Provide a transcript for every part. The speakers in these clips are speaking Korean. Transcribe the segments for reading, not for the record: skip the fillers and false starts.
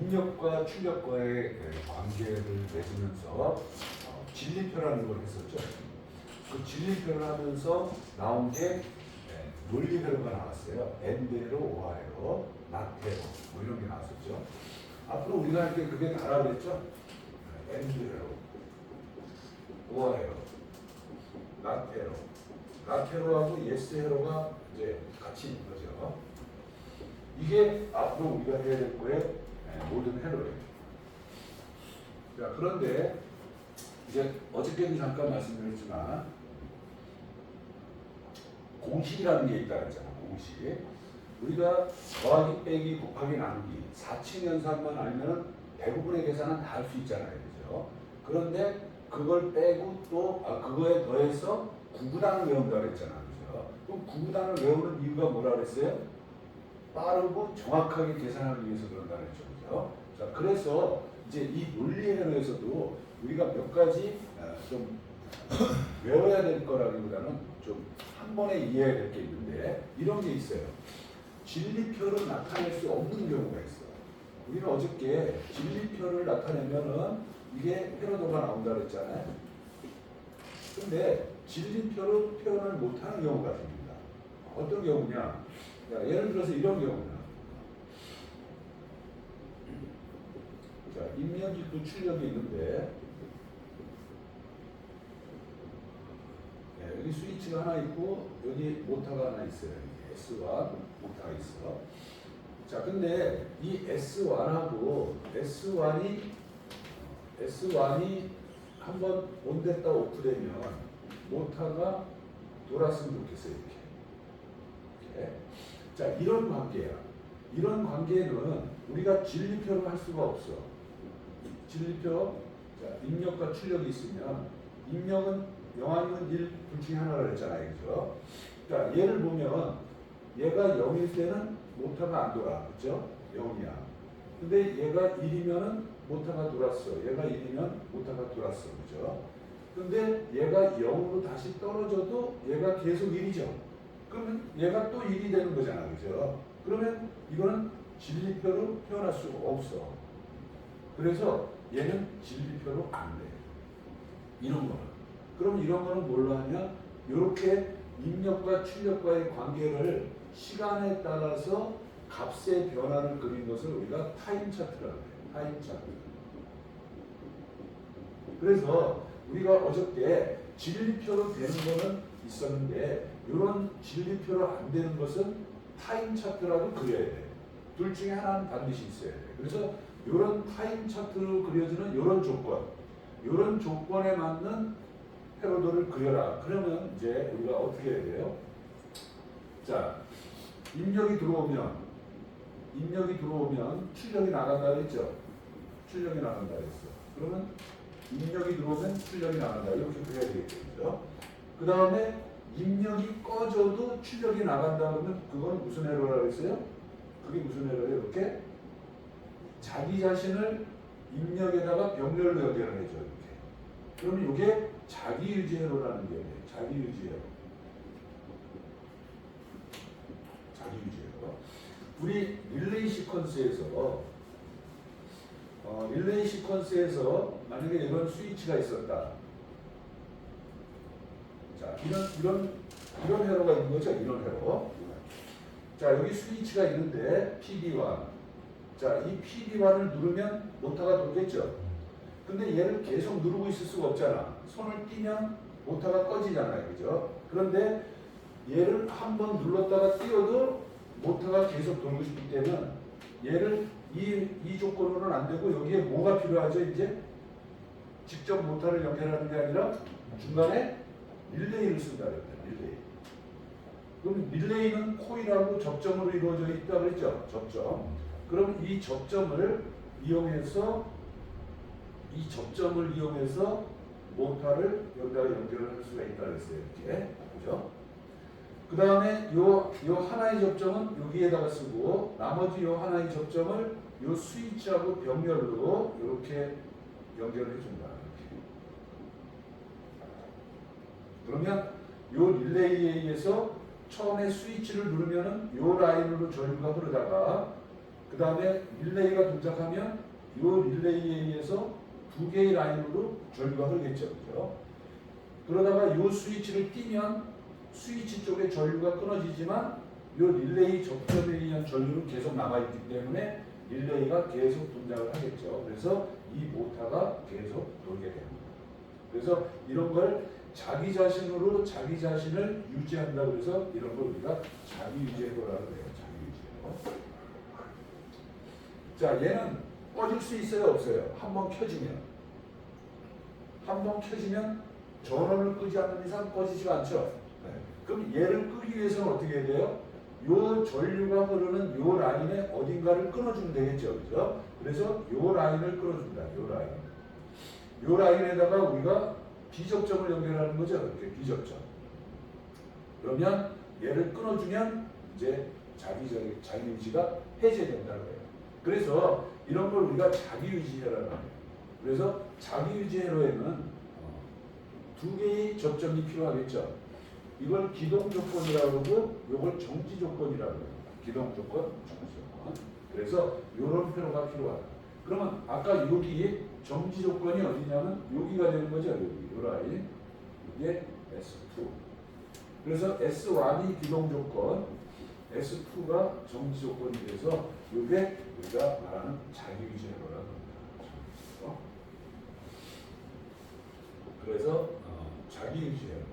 입력과 출력과의 관계를 맺으면서 진리표라는 걸 했었죠. 그 진리표를 하면서 나온 게 논리회로가 나왔어요. N대로, O화회로, 나태로 뭐 이런 게 나왔었죠. 앞으로 우리가 할 때 그게 다라 그랬죠. N대로, O화회로, 나태로, 나태로하고 예스회로가 이제 같이 있는 거죠. 이게 앞으로 우리가 해야 될 거의 모든 회로예요. 자, 그런데 이제 어저께도 잠깐 말씀드렸지만 공식이라는 게 있다고 했잖아. 공식. 우리가 더하기, 빼기, 곱하기, 나누기 4층 연산만 알면 대부분의 계산은 다 할 수 있잖아요. 그죠? 그런데 그걸 빼고 또 그거에 더해서 구구단을 외운다고 그랬잖아. 그죠? 그럼 구구단을 외우는 이유가 뭐라 그랬어요? 빠르고 정확하게 계산하기 위해서 그런다고 그랬죠. 그죠? 자, 그래서 이제 이 논리회로에서도 우리가 몇 가지 좀 외워야 될 거라기보다는 좀 한 번에 이해해야 될 게 있는데 이런 게 있어요. 진리표를 나타낼 수 없는 경우가 있어. 우리는 어저께 진리표를 나타내면은 이게 회로도가 나온다 그랬잖아요. 근데 진리표로 표현을 못하는 경우가 생깁니다. 어떤 경우냐? 자, 예를 들어서 이런 경우는 자, 입력이 출력이 있는데 여기 스위치가 하나 있고 여기 모터가 하나 있어요. S1 모터가 있어. 자, 근데 이 S1하고 S1이 한번 온됐다 오프되면 모터가 돌았으면 좋겠어요. 이렇게. 자, 이런 관계야. 이런 관계는 우리가 진리표로 할 수가 없어. 진리표, 자, 입력과 출력이 있으면 입력은 0 아니면 1 둘 중에 하나를 했잖아요. 그죠? 자, 얘를 보면 얘가 0일 때는 모터가 안 돌아. 그죠? 0이야. 근데 얘가 1이면은 모터가 돌았어. 얘가 1이면 모터가 돌았어. 그죠? 근데 얘가 0으로 다시 떨어져도 얘가 계속 1이죠. 그러면 얘가 또 1이 되는 거잖아. 그죠? 그러면 이거는 진리표로 표현할 수가 없어. 그래서 얘는 진리표로 안 돼. 이런 거는. 그럼 이런 거는 뭘로 하냐? 이렇게 입력과 출력과의 관계를 시간에 따라서 값의 변화를 그린 것을 우리가 타임 차트라고 해요. 타임 차트. 그래서 우리가 어저께 진리표로 되는 거는 있었는데 이런 진리표로 안 되는 것은 타임 차트라고 그려야 돼. 둘 중에 하나는 반드시 있어야 돼. 그래서 이런 타임 차트로 그려지는 이런 조건, 이런 조건에 맞는 회로도를 그려라. 그러면 이제 우리가 어떻게 해야 돼요? 자, 입력이 들어오면 출력이 나간다 그랬죠? 출력이 나간다 그랬어. 그러면 입력이 들어오면 출력이 나간다. 이렇게 그려야 되겠죠? 그 다음에 입력이 꺼져도 출력이 나간다 그러면 그건 무슨 회로라고 그랬어요? 그게 무슨 회로예요? 이렇게 자기 자신을 입력에다가 병렬로 연결을 해줘. 이렇게. 그러면 이게 자기유지 회로라는 게 자기유지 회로. 자기유지 회로. 우리 릴레이 시퀀스에서 만약에 이런 스위치가 있었다. 자, 이런 회로가 있는 거죠. 이런 회로. 자, 여기 스위치가 있는데 PD1. 자, 이 PD1을 누르면 모터가 돌겠죠. 근데 얘를 계속 누르고 있을 수가 없잖아. 손을 띄면 모터가 꺼지잖아요. 그죠? 그런데 얘를 한번 눌렀다가 띄워도 모터가 계속 돌고 싶기 때문에 얘를 이 조건으로는 안 되고 여기에 뭐가 필요하죠? 이제 직접 모터를 연결하는 게 아니라 중간에 릴레이를 쓴다 그랬다. 릴레이. 그럼 릴레이는 코일하고 접점으로 이루어져 있다 그랬죠? 접점. 그럼 이 접점을 이용해서 모터를 여기다가 연결을 할 수가 있다 그랬어요. 이렇게. 그죠? 그 다음에 요 하나의 접점은 여기에다가 쓰고 나머지 요 하나의 접점을 요 스위치하고 병렬로 이렇게 연결을 해준다. 이렇게. 그러면 요 릴레이에 의해서 처음에 스위치를 누르면은 요 라인으로 전류가 흐르다가 그 다음에 릴레이가 동작하면 이 릴레이에 의해서 두 개의 라인으로 전류가 흐르겠죠. 그죠? 그러다가 이 스위치를 띄면 스위치 쪽에 전류가 끊어지지만 이 릴레이 접점에 의한 전류는 계속 남아있기 때문에 릴레이가 계속 동작을 하겠죠. 그래서 이 모터가 계속 돌게 됩니다. 그래서 이런 걸 자기 자신으로 자기 자신을 유지한다 그래서 이런 걸 우리가 자기 유지해로라고 해요. 자기 유지해로. 자, 얘는 꺼질 수 있어요, 없어요? 한번 켜지면 전원을 끄지 않는 이상 꺼지지가 않죠. 네. 그럼 얘를 끄기 위해서는 어떻게 해야 돼요? 요 전류가 흐르는 요 라인에 어딘가를 끊어주면 되겠죠, 그죠? 그래서 요 라인을 끊어준다. 요 라인에다가 우리가 비접점을 연결하는 거죠. 이렇게 비접점. 그러면 얘를 끊어주면 이제 자기 유지가 해제된다고 해요. 그래서 이런 걸 우리가 자기 유지회로라고 해요. 그래서 자기 유지회로에는 두 개의 접점이 필요하겠죠. 이걸 기동 조건이라고 하고 이걸 정지 조건이라고 해요. 기동 조건, 정지 조건. 그래서 이런 회로가 필요하다. 그러면 아까 여기 정지 조건이 어디냐면 여기가 되는 거죠. 여기 이 라인. 이게 S2. 그래서 S1이 기동 조건, S2가 정지 조건이 돼서 이게 우리가 말하는 자기 유지 회로라고 합니다. 그래서 자기 유지 회로.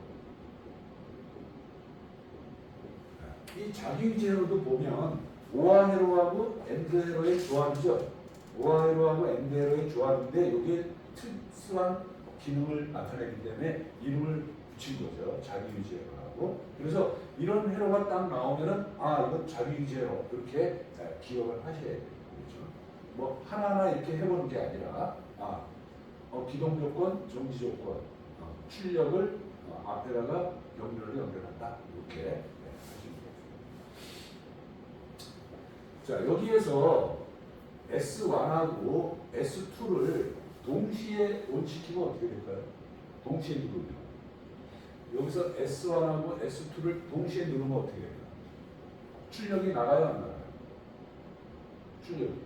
이 자기 유지 회로도 보면 오화 회로하고 엔드 회로의 조합이죠. 오화 회로하고 엔드 회로의 조합인데 여기에 특수한 기능을 나타내기 때문에 이름을 붙인 거죠. 자기 유지 회로라고. 그래서 이런 회로가 딱 나오면은 이건 자기 유지 회로 이렇게 기억을 하셔야 돼요. 그렇죠? 뭐 하나하나 이렇게 해보는 게 아니라 기동 조건, 정지 조건, 출력을 앞에다가 연결을 연결한다. 이렇게 하시면 돼요. 자, 여기에서 S1하고 S2를 동시에 온시키면 어떻게 될까요? 동시에 누르면. 여기서 S1하고 S2를 동시에 누르면 어떻게 될까요? 출력이 나가요, 안 나가요? 출력이.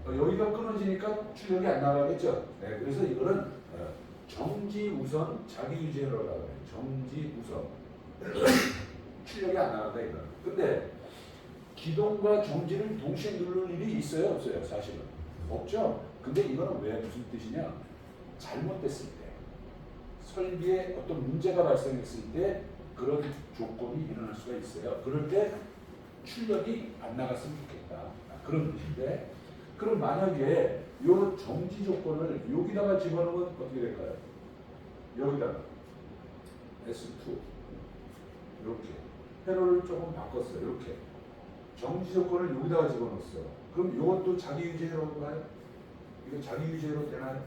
여기가 끊어지니까 출력이 안 나가겠죠? 네, 그래서 이거는 정지 우선 자기 유지 회로라고 해요. 정지 우선. 출력이 안 나간다, 이거는. 근데 기동과 정지를 동시에 누르는 일이 있어요, 없어요? 사실은 없죠. 근데 이거는 왜 무슨 뜻이냐? 잘못됐을 때, 설비에 어떤 문제가 발생했을 때 그런 조건이 일어날 수가 있어요. 그럴 때 출력이 안 나갔으면 좋겠다. 그런 뜻인데, 그럼 만약에 이 정지 조건을 여기다가 집어넣으면 어떻게 될까요? 여기다가 S2 이렇게 회로를 조금 바꿨어요. 이렇게 정지 조건을 여기다가 집어넣었어. 그럼 이것도 자기 유지 회로인가요? 이거 자기 유지 회로 되나요?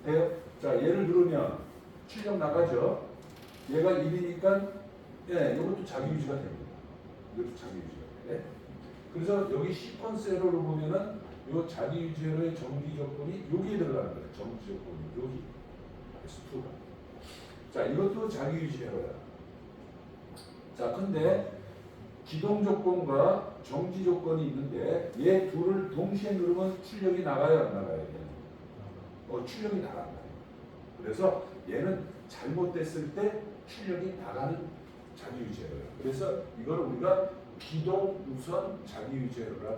돼요? 자, 얘를 누르면 출력 나가죠. 얘가 1이니까 이것도 자기 유지가 됩니다. 이것도 자기 유지가 돼. 그래서 여기 시퀀스 회로를 보면은 이 자기 유지 회로의 정지 조건이 여기에 들어가는 거예요. 정지 조건이 여기 S2가. 자, 이것도 자기 유지 회로야. 자, 근데 기동 조건과 정지 조건이 있는데 얘 둘을 동시에 누르면 출력이 나가요, 안 나가요? 출력이 나간다. 그래서 얘는 잘못됐을 때 출력이 나가는 자기 유지 회로예요. 그래서 이걸 우리가 기동 우선 자기 유지 회로라.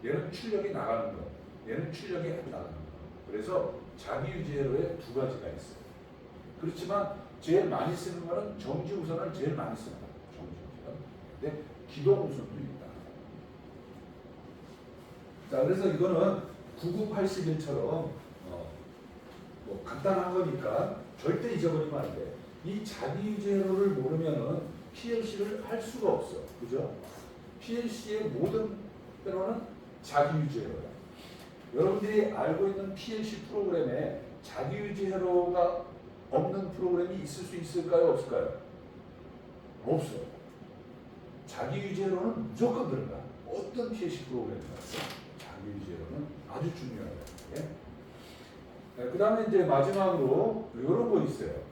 얘는 출력이 나가는 거, 얘는 출력이 안 나가는 거. 그래서 자기 유지 회로에 두 가지가 있어요. 그렇지만 제일 많이 쓰는 거는 정지 우선을 제일 많이 쓰는 거예요. 정지 우선. 근데 기동 우선도 있다. 자, 그래서 이거는 9981처럼 뭐 간단한 거니까 절대 잊어버리면 안 돼. 이 자기 유지 회로를 모르면은 PLC를 할 수가 없어. 그죠? PLC의 모든 회로는 자기 유지 회로야. 여러분들이 알고 있는 PLC 프로그램에 자기 유지 회로가 없는 프로그램이 있을 수 있을까요? 없을까요? 없어. 자기 유지 회로는 무조건 들어가. 어떤 PLC 프로그램이나 자기 유지 회로는 아주 중요해요. 그 다음에 이제 마지막으로 이런 거 있어요.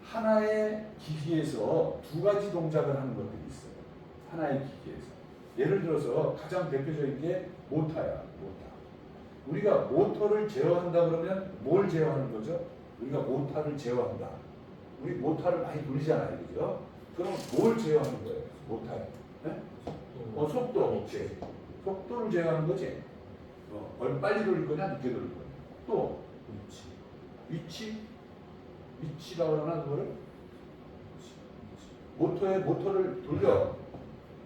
하나의 기기에서 두 가지 동작을 하는 것들이 있어요. 하나의 기기에서. 예를 들어서 가장 대표적인 게 모터야. 모터. 우리가 모터를 제어한다 그러면 뭘 제어하는 거죠? 우리가 모터를 제어한다. 우리 모터를 많이 돌리잖아요, 그죠? 그럼 뭘 제어하는 거예요? 모터에? 네? 속도. 오케이. 속도를 제어하는 거지. 얼마 빨리 돌릴 거냐, 늦게 돌릴 거냐. 또 위치라고 하나 그거를 모터를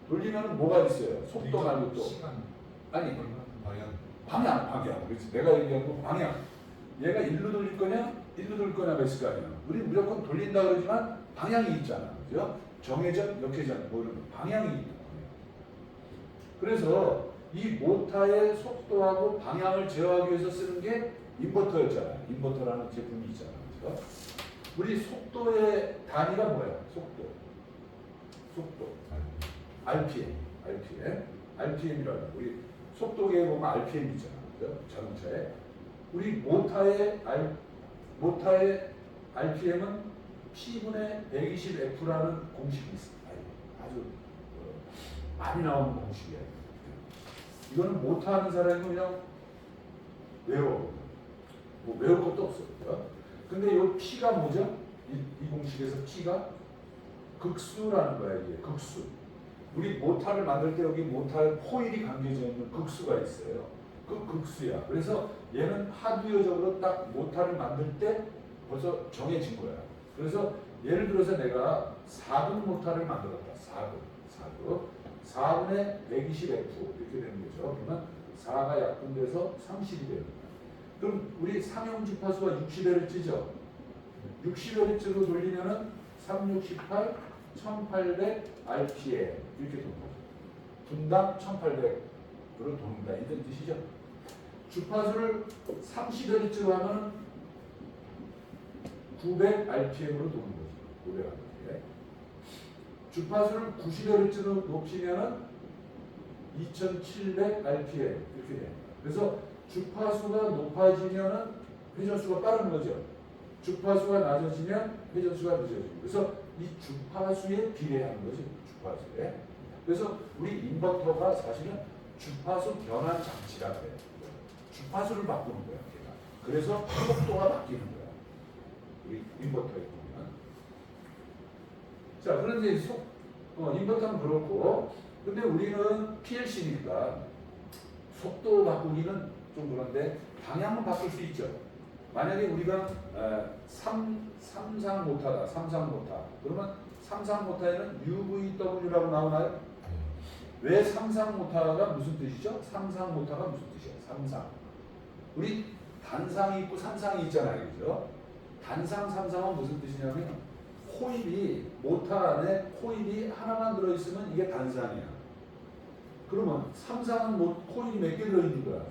돌리면 뭐가 있어요? 속도 말고 또 시간. 아니 방향. 그렇지. 내가 얘기한 거 방향. 얘가 일로 돌릴 거냐 일로 돌릴 거냐가 있을 거 아니야. 우리 무조건 돌린다 그러지만 방향이 있잖아, 그죠? 정회전, 역회전 뭐 이런 방향이 있다. 그래서 이 모터의 속도하고 방향을 제어하기 위해서 쓰는 게 인버터였잖아. 인버터라는 제품이 있잖아, 그죠? 우리 속도의 단위가 뭐야? 속도. RPM이라고. 우리 속도계에 보면 RPM 있잖아, 그죠? 자동차에. 우리 모터의 RPM은 P분의 120F라는 공식이 있어. 아주 많이 나오는 공식이야. 이거는 모터하는 사람이 그냥 외워. 뭐 외울 것도 없어. 그죠? 근데 이 P가 뭐죠? 이 공식에서 P가 극수라는 거야, 이게. 극수. 우리 모터를 만들 때 여기 모터에 코일이 감겨져 있는 극수가 있어요. 그 극수야. 그래서 얘는 하드웨어적으로 딱 모터를 만들 때 벌써 정해진 거야. 그래서 예를 들어서 내가 4분 모터를 만들었다. 4분의 120F 이렇게 되는 거죠. 그러면 4가 약분돼서 30이 되는 거야. 그럼 우리 상용 주파수가 60Hz죠. 60Hz로 돌리면은 368, 1800 RPM 이렇게 도는 거죠. 분당 1800으로 돕니다. 이런 뜻이죠. 주파수를 30Hz로 하면 900 RPM으로 도는 거죠. 900 RPM. 주파수를 90Hz로 높이면은 2700 RPM 이렇게 됩니다. 그래서 주파수가 높아지면은 회전수가 빠른 거죠. 주파수가 낮아지면 회전수가 늦어지고. 그래서 이 주파수에 비례하는 거죠. 주파수에. 그래서 우리 인버터가 사실은 주파수 변환 장치라 그래요. 주파수를 바꾸는 거야, 걔가. 그래서 속도가 바뀌는 거야. 우리 인버터에 보면. 자, 그런데 인버터는 그렇고, 근데 우리는 PLC니까 속도 바꾸기는 좀 그런데 방향은 바꿀 수 있죠. 만약에 우리가 삼상 모터다. 그러면 삼상 모터에는 UVW라고 나오나요? 왜 삼상 모터가 무슨 뜻이죠? 삼상 모터가 무슨 뜻이야? 삼상. 우리 단상이 있고 삼상이 있잖아요, 그죠? 단상, 삼상은 무슨 뜻이냐면 모터 안에 코일이 하나만 들어있으면 이게 단상이야. 그러면 삼상은 코일이 몇 개 들어있는 거야?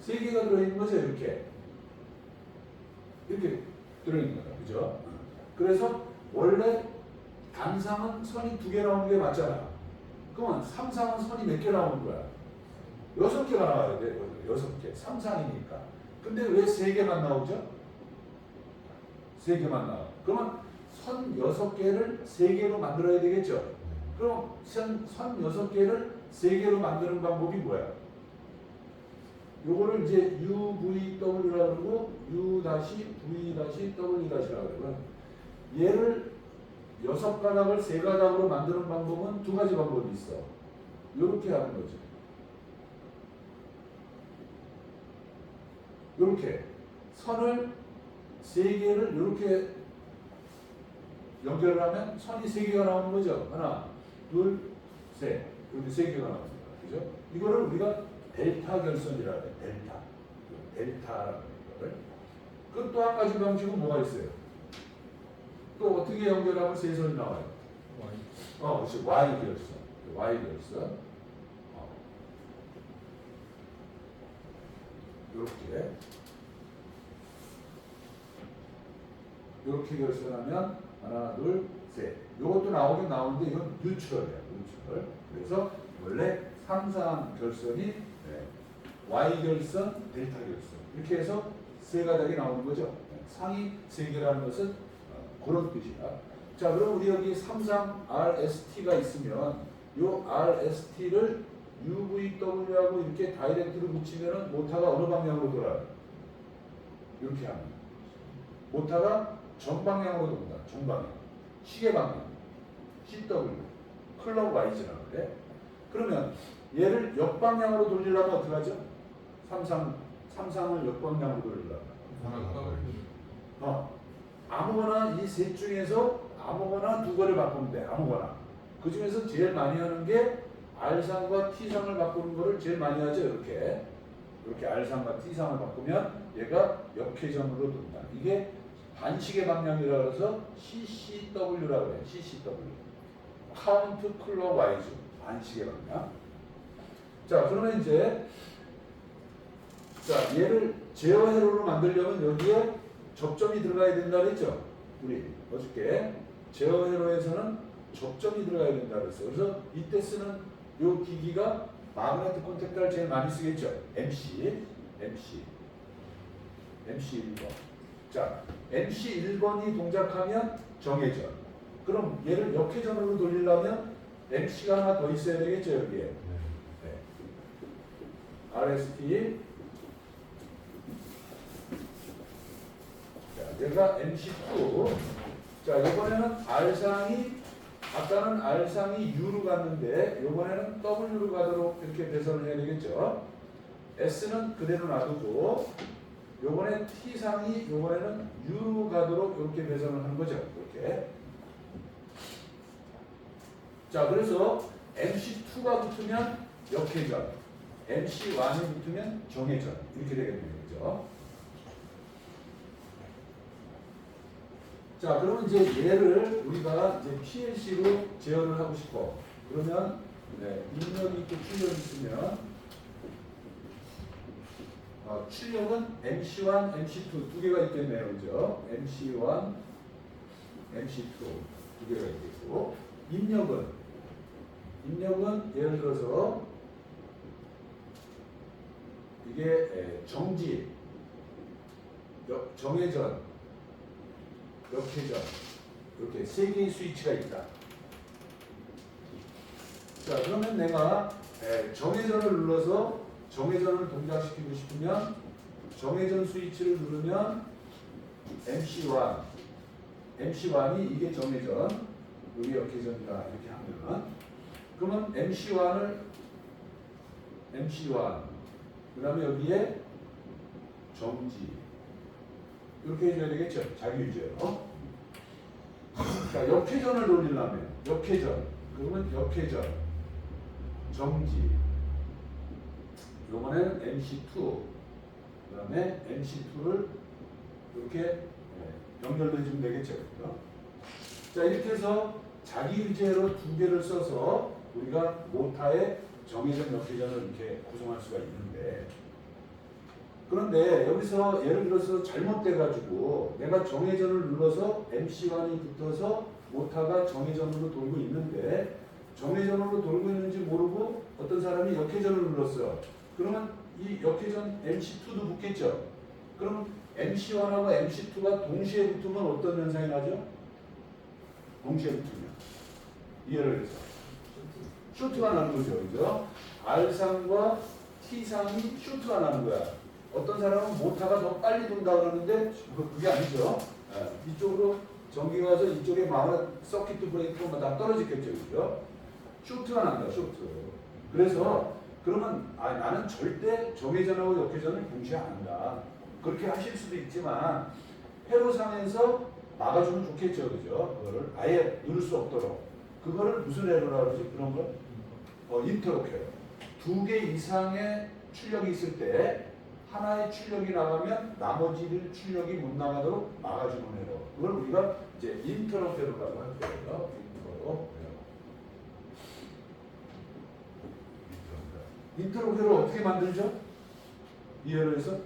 3개가 들어있는 거죠, 이렇게 들어있는 거야, 그죠? 그래서 원래 단상은 선이 2개 나오는 게 맞잖아. 그러면 삼상은 선이 몇 개 나오는 거야? 6개가 나와야 돼. 6개. 삼상이니까. 근데 왜 3개만 나오죠? 3개만 나와. 그러면 선 6개를 3개로 만들어야 되겠죠? 그럼 선 6개를 3개로 만드는 방법이 뭐야? 요거를 이제 UVW라고 그러고 U-V-W라고 그러고 얘를 6가닥을 3가닥으로 만드는 방법은 2가지 방법이 있어. 요렇게 하는 거죠. 요렇게 선을 3개를 요렇게 연결을 하면 선이 3개가 나오는 거죠. 하나, 둘, 셋. 이렇게 3개가 나옵니다. 그죠? 이거를 우리가 델타 결선이라고 해요. 델타라고 해요. 그 또 한 가지 방식은 뭐가 있어요? 또 어떻게 연결하면 3선이 나와요? 그렇지. Y 결선. 이렇게 결선하면 하나, 둘, 셋. 이것도 나오긴 나오는데 이건 뉴트럴이야. 그래서 원래 삼상 결선이 Y 결선, 델타 결선 이렇게 해서 3가닥이 나오는 거죠. 상이 3개라는 것은 그런 뜻이야. 자, 그럼 우리 여기 삼상 RST가 있으면 요 RST를 UVW하고 이렇게 다이렉트로 붙이면은 모타가 어느 방향으로 돌아요? 이렇게 하면 모타가 전방향으로 돈다. 정방향. 시계 방향. CW. 클럭 와이즈라고 그래. 그러면 얘를 역방향으로 돌리려면 어떻게 하죠? 삼상을 역방향으로 돌리려면 아무거나 이 셋 중에서 아무거나 두 개를 바꾸면 돼. 아무거나. 그 중에서 제일 많이 하는 게 R상과 T상을 바꾸는 거를 제일 많이 하죠. 이렇게 R상과 T상을 바꾸면 얘가 역회전으로 돈다. 이게 반시계 방향이라 그래서 CCW라고 해요. CCW. 카운트 클럭 와이즈. 반시계 방향. 자, 그러면 이제 자, 얘를 제어 회로로 만들려면 여기에 접점이 들어가야 된다 그랬죠? 우리 어저께 제어 회로에서는 접점이 들어가야 된다 그랬어. 그래서 이때 쓰는 요 기기가 마그네틱 콘택터를 제일 많이 쓰겠죠? MC 1번. 자, MC 1번이 동작하면 정회전. 그럼 얘를 역회전으로 돌리려면 MC가 하나 더 있어야 되겠죠, 여기에. 네. RST. 자, 얘가 MC2. 자, 이번에는 R상이 아까는 R상이 U로 갔는데 이번에는 W로 가도록 이렇게 배선을 해야 되겠죠. S는 그대로 놔두고 요번에 T상이 이번에는 U로 가도록 이렇게 배선을 하는 거죠. 이렇게. 자, 그래서 MC2가 붙으면 역회전, MC1이 붙으면 정회전 이렇게 되겠네요. 그죠? 자, 그러면 이제 얘를 우리가 이제 PLC로 제어를 하고 싶어. 그러면 입력이 있고 출력이 있으면 출력은 MC1, MC2 두 개가 있겠네요. 그죠? MC1, MC2 두 개가 있겠고 입력은 예를 들어서 이게 정지, 정회전, 역회전 이렇게 세 개의 스위치가 있다. 자, 그러면 내가 정회전을 눌러서 정회전을 동작시키고 싶으면 정회전 스위치를 누르면 MC1이 이게 정회전, 여기 역회전이다 이렇게 하면 그러면 MC1 그 다음에 여기에 정지 이렇게 해줘야 되겠죠. 자기 유지요. 자, 역회전을 돌리려면 그러면 역회전 정지 요번에는 MC2 그 다음에 MC2를 이렇게 연결해 주면 되겠죠. 그렇죠? 자, 이렇게 해서 자기 유지로 두 개를 써서 우리가 모타의 정회전 역회전을 이렇게 구성할 수가 있는데 그런데 여기서 예를 들어서 잘못돼 가지고 내가 정회전을 눌러서 MC1이 붙어서 모타가 정회전으로 돌고 있는데 정회전으로 돌고 있는지 모르고 어떤 사람이 역회전을 눌렀어요. 그러면 이 역회전 MC2도 붙겠죠. 그럼 MC1하고 MC2가 동시에 붙으면 어떤 현상이 나죠? 동시에 붙으면 이해를 해서 쇼트가 나는 거죠. 그죠? R상과 T상이 쇼트가 나는 거야. 어떤 사람은 모타가 더 빨리 돈다 그러는데 그게 아니죠. 이쪽으로 전기가 와서 이쪽에 마을 서킷 브레이크가 다 떨어지겠죠. 그죠? 쇼트가 난다. 쇼트. 그래서 그러면 나는 절대 정회전하고 역회전을 동시에 안 한다. 그렇게 하실 수도 있지만 회로상에서 막아주면 좋겠죠. 그죠? 그거를 아예 누를 수 없도록. 그거를 무슨 회로라고 그러지? 그런 걸? 인터럽 회로. 두 개 이상의 출력이 있을 때 하나의 출력이 나가면 나머지를 출력이 못 나가도록 막아주는 회로. 그걸 우리가 이제 인터럽 회로라고 할 거예요. 인터럽 회로 어떻게 만들죠? 이해를 해서?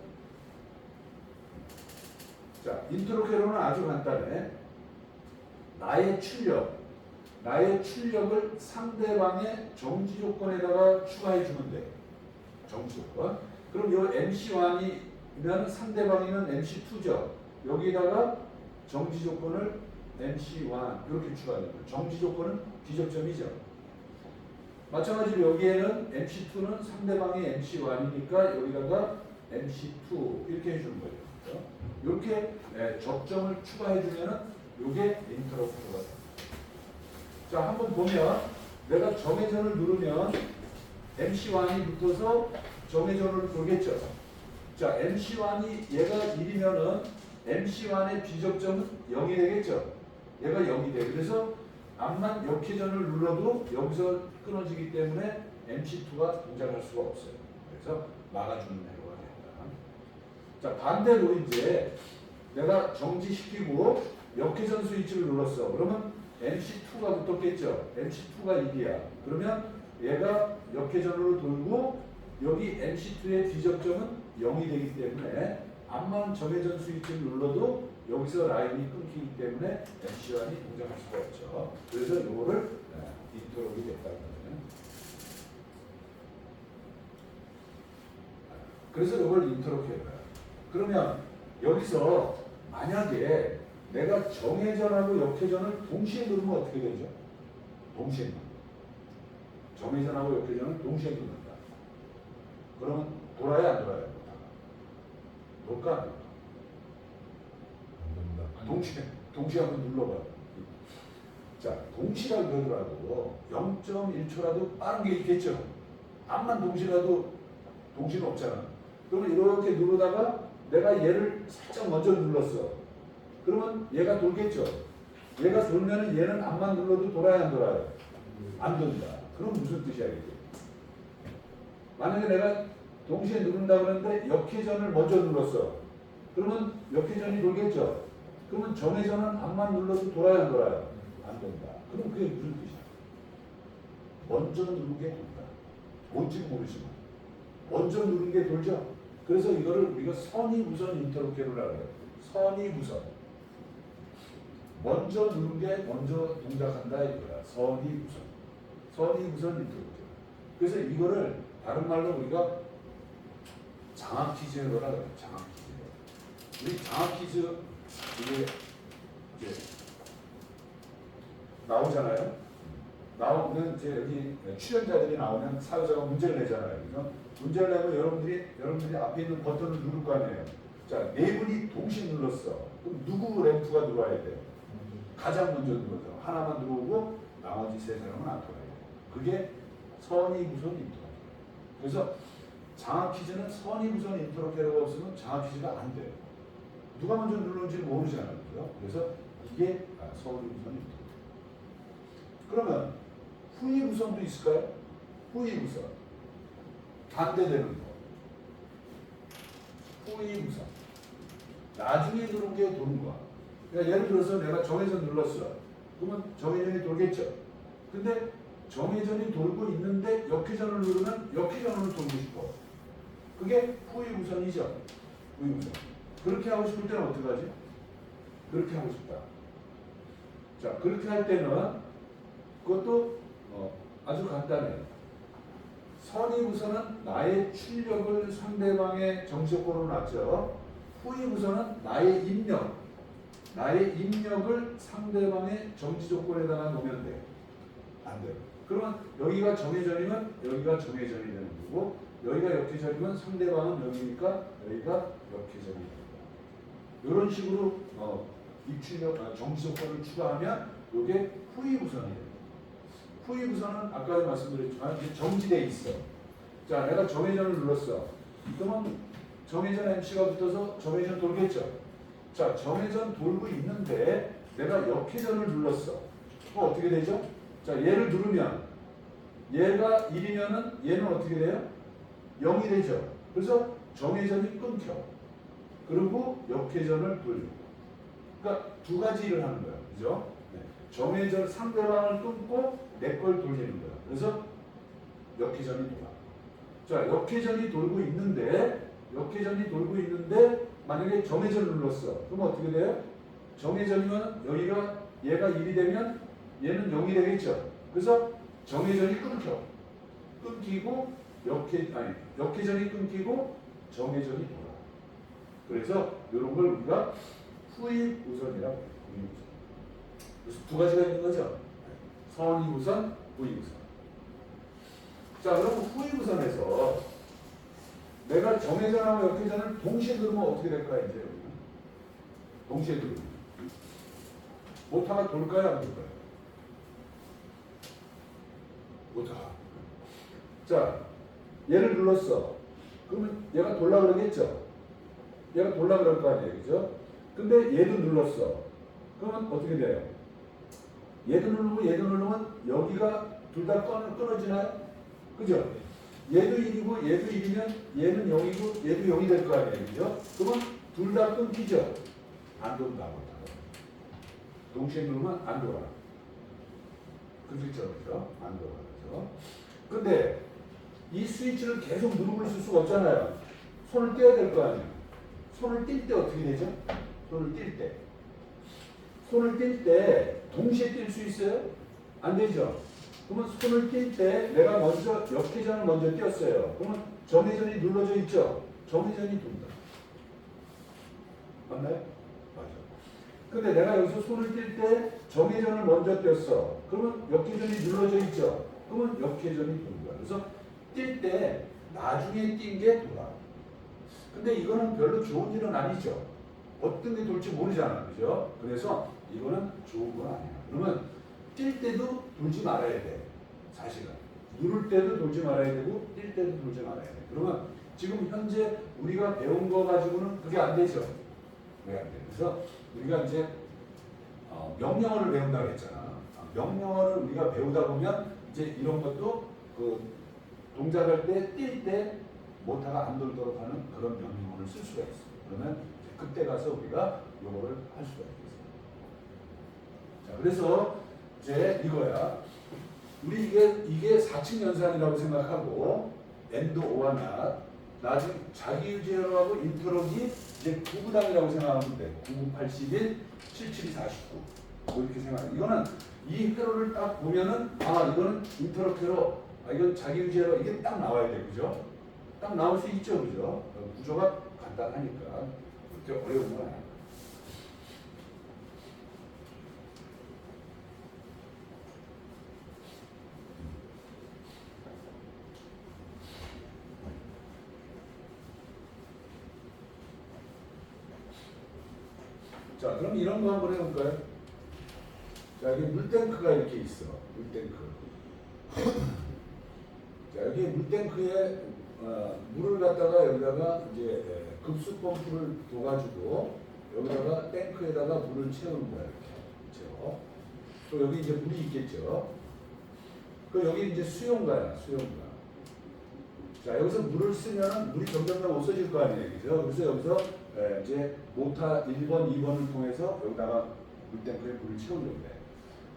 자, 인터럽 회로는 아주 간단해. 나의 출력을 상대방의 정지 조건에다가 추가해 주면 돼. 정지 조건. 그럼 요 MC1이면 상대방이면 MC2죠. 여기다가 정지 조건을 MC1 이렇게 추가하는 거예요. 정지 조건은 비접점이죠. 마찬가지로 여기에는 MC2는 상대방이 MC1이니까 여기다가 MC2 이렇게 해주는 거죠. 그렇죠? 이렇게 접점을 추가해주면은 이게 인터럽터가 됩니다. 자, 한번 보면 내가 정회전을 누르면 MC1이 붙어서 정회전으로 돌겠죠. 자, MC1이 얘가 1이면은 MC1의 비접점은 0이 되겠죠. 얘가 0이 돼. 그래서 암만 역회전을 눌러도 여기서 끊어지기 때문에 MC2가 동작할 수가 없어요. 그래서 막아주는 회로가 된다. 자, 반대로 이제 내가 정지시키고 역회전 스위치를 눌렀어. 그러면 MC2가 붙었겠죠. MC2가 1이야. 그러면 얘가 역회전으로 돌고 여기 MC2의 비접점은 0이 되기 때문에 암만 정회전 스위치를 눌러도 여기서 라인이 끊기기 때문에 MC1이 동작할 수가 없죠. 그래서 이거를 인터럽이 됐다는 거예요. 그래서 이걸 인터럽 해봐요. 그러면 여기서 만약에 내가 정회전하고 역회전을 동시에 누르면 어떻게 되죠? 동시에 누른다. 정회전하고 역회전을 동시에 누른다. 그러면 돌아야 안 돌아요? 돌까? 안 돌까? 동시에 한번 눌러봐요. 자, 동시라고 그러더라도 0.1초라도 빠른 게 있겠죠? 암만 동시라도 동시는 없잖아. 그러면 이렇게 누르다가 내가 얘를 살짝 먼저 눌렀어. 그러면 얘가 돌겠죠? 얘가 돌면은 얘는 암만 눌러도 돌아야 안 돌아요? 안 돈다. 그럼 무슨 뜻이야 이게? 만약에 내가 동시에 누른다 그러는데 역회전을 먼저 눌렀어. 그러면 역회전이 돌겠죠? 그러면 정회전은 암만 눌러도 돌아야 안 돌아요? 안 돈다. 그럼 그게 무슨 뜻이야? 먼저 누른 게 돈다. 뭔지 모르지만 먼저 누른 게 돌죠? 그래서 이거를 우리가 선의무선 인터로케로라고 해요. 선의무선. 먼저 누른 게 먼저 동작한다 이거야. 선의무선. 선의무선 인터로케로. 그래서 이거를 다른 말로 우리가 장학퀴즈라고 해요. 장학퀴즈. 우리 장학퀴즈 이게 이제 나오잖아요. 나오면 이제 여기 출연자들이 나오면 사회자가 문제를 내잖아요. 그죠? 문제를 내면 여러분들이 앞에 있는 버튼을 누를 거 아니에요. 자, 네 분이 동시에 눌렀어. 그럼 누구 램프가 들어와야 돼요? 가장 먼저 눌러서 하나만 들어오고 나머지 세 사람은 안 돌아야 돼요. 그게 선의무선 인터로케. 그래서 장학퀴즈는 선의무선 인터로케가 없으면 장학퀴즈가 안 돼요. 누가 먼저 눌렀는지 모르잖아요. 그죠? 그래서 이게 선의무선 인터로케. 그러면 후의무선도 있을까요? 후의무선. 반대되는 거. 후의무선. 나중에 누른 게 도는 거야. 그러니까 예를 들어서 내가 정회전 눌렀어. 그러면 정회전이 돌겠죠. 근데 정회전이 돌고 있는데 역회전을 누르면 역회전으로 돌고 싶어. 그게 후의무선이죠. 후의무선. 그렇게 하고 싶을 때는 어떻게 하지? 그렇게 하고 싶다. 자, 그렇게 할 때는 그것도 아주 간단해요. 선의무선은 나의 출력을 상대방의 정치조건으로 놨죠. 후의무선은 나의 입력을 상대방의 정지조건에다가 놓으면 돼. 안 돼요. 그러면 여기가 정회전이면 여기가 정회전이 되는 거고 여기가 역회전이면 상대방은 여기니까 여기가 역회전이 되는 거예요. 이런 식으로 입출력 정지조건을 추가하면 이게 후의무선이에요. 후의무선은 아까도 말씀드렸지만 이제 정지돼 있어. 자, 내가 정회전을 눌렀어. 그러면 정회전 MC가 붙어서 정회전 돌겠죠. 자, 정회전 돌고 있는데 내가 역회전을 눌렀어. 그럼 어떻게 되죠? 자, 얘를 누르면 얘가 1이면은 얘는 어떻게 돼요? 0이 되죠. 그래서 정회전이 끊겨. 그리고 역회전을 돌려. 그러니까 두 가지 일을 하는 거야. 그죠? 네. 정회전 상대방을 끊고 내 걸 돌리는 거야. 그래서 역회전이 돌아. 자, 역회전이 돌고 있는데 만약에 정회전을 눌렀어. 그럼 어떻게 돼요? 정회전이면 여기가 얘가 1이 되면 얘는 0이 되겠죠. 그래서 정회전이 끊기고 역회전이 끊기고 정회전이 돌아. 그래서 이런 걸 우리가 후의무선이라고 해요. 후의무선. 그래서 두 가지가 있는 거죠. 선의무선, 후의무선. 자, 그럼 후위부선에서 내가 정회전하고 역회전을 동시에 누르면 어떻게 될까요? 이제 여기는 동시에 누르면 모터가 돌까요? 안 돌까요? 모터가. 자, 얘를 눌렀어. 그러면 얘가 돌라 그러겠죠? 얘가 돌라 그럴 거 아니에요, 그죠? 근데 얘도 눌렀어. 그러면 어떻게 돼요? 얘도 누르고 얘도 누르면 여기가 둘 다 끊어지나요? 그죠? 얘도 1이고 얘도 1이면 얘는 0이고 얘도 0이 될 거 아니에요, 그죠? 그러면 둘 다 끊기죠? 안 돈다고. 동시에 누르면 안 돌아. 그렇죠, 그죠? 안 돌아가죠. 근데 이 스위치를 계속 누르고 있을 수가 없잖아요. 손을 떼야 될 거 아니에요. 손을 뗄 때 어떻게 되죠? 손을 뗄 때. 손을 뗄 때 동시에 뗄 수 있어요? 안 되죠? 그러면 손을 뗄 때 내가 먼저 역회전을 먼저 띄었어요. 그러면 정회전이 눌러져 있죠? 정회전이 돈다. 맞나요? 맞아. 근데 내가 여기서 손을 뗄 때 정회전을 먼저 띄었어. 그러면 역회전이 눌러져 있죠? 그러면 역회전이 돈다. 그래서 뛸 때 나중에 뛴 게 돌아. 근데 이거는 별로 좋은 일은 아니죠. 어떤 게 돌지 모르잖아. 그죠? 그래서 이거는 좋은 건 아니야. 그러면 뛸 때도 돌지 말아야 돼. 사실은. 누를 때도 돌지 말아야 되고 뛸 때도 돌지 말아야 돼. 그러면 지금 현재 우리가 배운 거 가지고는 그게 안 되죠. 왜 안 돼? 그래서 우리가 이제 명령어를 배운다고 했잖아. 명령어를 우리가 배우다 보면 이제 이런 것도 그 동작할 때 뛸 때 모터가 안 돌도록 하는 그런 명령어를 쓸 수가 있어. 그러면 이제 그때 가서 우리가 요거를 할 수가 있겠어. 자, 그래서 이제 이거야. 우리 이게 4층 연산이라고 생각하고 엔드 오와 나중에 자기유지하고 인터럭이 이제 9구당이라고 생각하면 돼. 99, 81, 77, 49. 뭐 이렇게 생각해. 이거는 이 회로를 딱 보면은 이거는 인터럭 회로, 이건 자기유지 회로 이게 딱 나와야 돼, 그죠? 딱 나올 수 있죠, 그죠? 구조가 간단하니까 그렇게 어려운 건 아니야. 자, 그럼 이런 거 한번 해볼까요? 자, 여기 물탱크가 이렇게 있어. 물탱크. 자, 여기 물탱크에 물을 갖다가 여기다가 이제 급수 펌프를 둬가지고 여기다가 탱크에다가 물을 채우는 거야, 이렇게. 그렇죠? 또 여기 이제 물이 있겠죠. 그 여기 이제 수용가야, 수용가. 자, 여기서 물을 쓰면 물이 점점 없어질 거 아니에요, 그죠? 그래서 여기서 이제 모터 1번, 2번을 통해서 여기다가 물탱크에 물을 채우려고 해.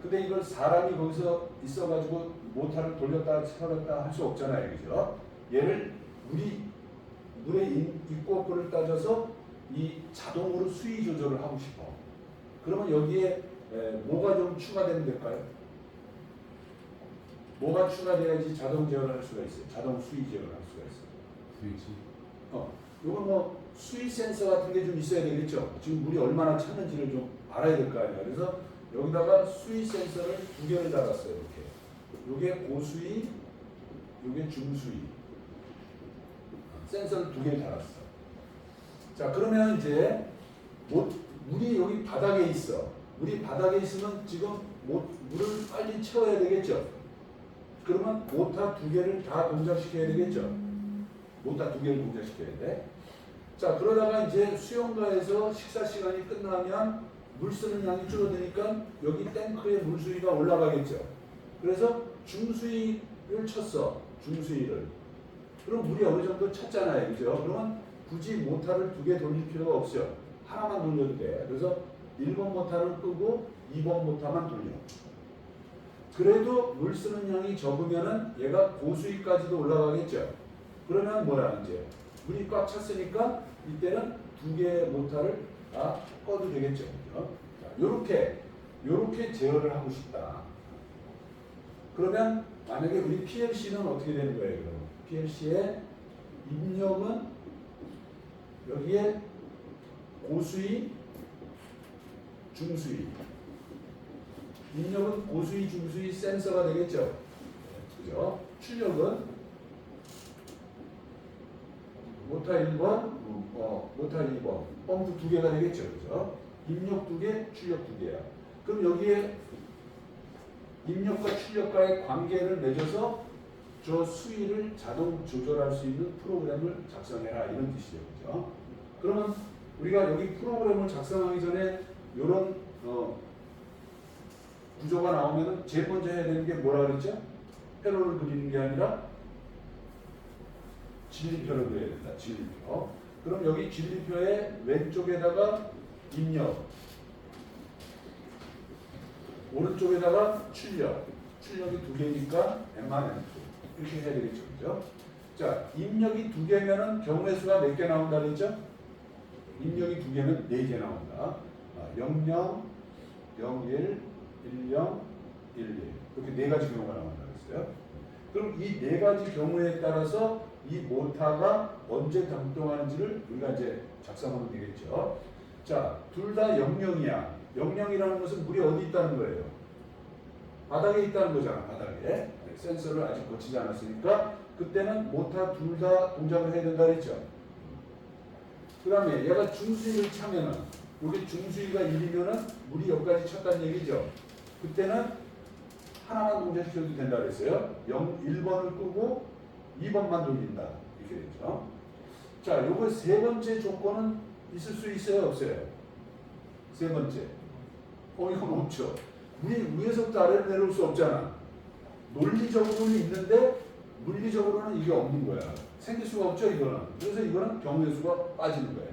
근데 이걸 사람이 거기서 있어가지고 모터를 돌렸다 채웠다 할 수 없잖아요, 그죠? 얘를 물의 입구를 따져서 이 자동으로 수위 조절을 하고 싶어. 그러면 여기에 뭐가 좀 추가되면 될까요? 뭐가 추가돼야지 자동 제어를 할 수가 있어요. 자동 수위 제어를 할 수가 있어요. 스위치. 이건 뭐 수위 센서 같은 게 좀 있어야 되겠죠. 지금 물이 얼마나 찼는지를 좀 알아야 될 거 아니에요. 그래서 여기다가 수위 센서를 2개를 달았어요. 이렇게. 요게 고수위, 요게 중수위. 센서를 2개를 달았어. 자, 그러면 이제 물이 여기 바닥에 있어. 물이 바닥에 있으면 지금 물을 빨리 채워야 되겠죠. 그러면 모터 2개를 다 동작시켜야 되겠죠. 모터 2개를 동작시켜야 돼. 자, 그러다가 이제 수영가에서 식사 시간이 끝나면 물 쓰는 양이 줄어드니까 여기 탱크에 물수위가 올라가겠죠. 그래서 중수위를 쳤어. 중수위를. 그럼 물이 어느 정도 찼잖아요, 그죠? 그러면 굳이 모터를 2개 돌릴 필요가 없어요. 하나만 돌려도 돼. 그래서 1번 모터를 끄고 2번 모터만 돌려. 그래도 물 쓰는 양이 적으면은 얘가 고수위까지도 올라가겠죠. 그러면 뭐야, 이제 물이 꽉 찼으니까 이때는 2개의 모터를 다 꺼도 되겠죠. 자, 요렇게 제어를 하고 싶다. 그러면 만약에 우리 PLC는 어떻게 되는 거예요? 그럼 PLC의 입력은 여기에 고수위, 중수위. 입력은 고수위, 중수위 센서가 되겠죠. 그죠? 출력은 모타 1번, 모타 2번. 펌프 2개가 되겠죠. 그죠? 입력 2개, 출력 2개야. 그럼 여기에 입력과 출력과의 관계를 맺어서 저 수위를 자동 조절할 수 있는 프로그램을 작성해라. 이런 뜻이죠. 그죠? 그러면 우리가 여기 프로그램을 작성하기 전에 이런 구조가 나오면 제일 먼저 해야 되는 게 뭐라 그랬죠? 회로를 그리는 게 아니라 진리표를 그려야 된다. 진리표. 그럼 여기 진리표의 왼쪽에다가 입력, 오른쪽에다가 출력. 출력이 2개니까 M만 M2. 이렇게 해야 되겠죠. 그죠? 자, 입력이 2개면은 경우의 수가 몇 개 나온다 그랬죠? 입력이 2개면 4개 나온다. 00, 01, 10, 11. 이렇게 4가지 경우가 나온다 그랬어요. 그럼 이 4가지 경우에 따라서 이 모타가 언제 작동하는지를 우리가 이제 작성하면 되겠죠. 자, 둘 다 00이야. 00이라는 것은 물이 어디 있다는 거예요? 바닥에 있다는 거잖아. 바닥에. 센서를 아직 거치지 않았으니까 그때는 모타 둘 다 동작을 해야 된다 그랬죠. 그 다음에 얘가 중수위를 차면은 여기 중수위가 1이면은 물이 여기까지 쳤다는 얘기죠. 그때는 하나만 동작시켜도 된다 그랬어요. 1번을 끄고 2번만 돌린다. 이렇게 되죠. 자, 요거 세 번째 조건은 있을 수 있어요? 없어요? 세 번째. 이건 없죠. 물이 위에서부터 아래로 내려올 수 없잖아. 논리적으로는 있는데 물리적으로는 이게 없는 거야. 생길 수가 없죠, 이거는. 그래서 이거는 경우의 수가 빠지는 거예요.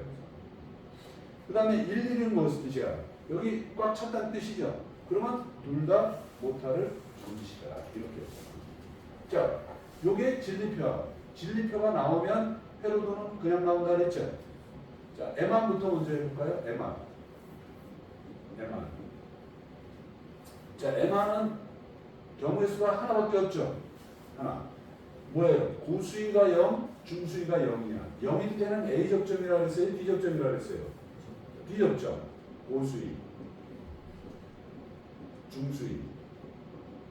그 다음에 11은 무슨 뜻이야? 여기 꽉 찼다는 뜻이죠. 그러면 둘 다 모타를 돌리시라. 이렇게. 자, 요게 진리표. 진리표가 나오면 회로도는 그냥 나온다 그랬죠. 자, M안부터 먼저 해볼까요? M안. 자, M안은 경우의 수가 하나밖에 없죠. 하나. 뭐예요? 고수위가 0, 중수위가 0이야. 0일 때는 A 접점이라고 했어요? B 접점이라고 했어요? B 접점. 고수위. 중수위.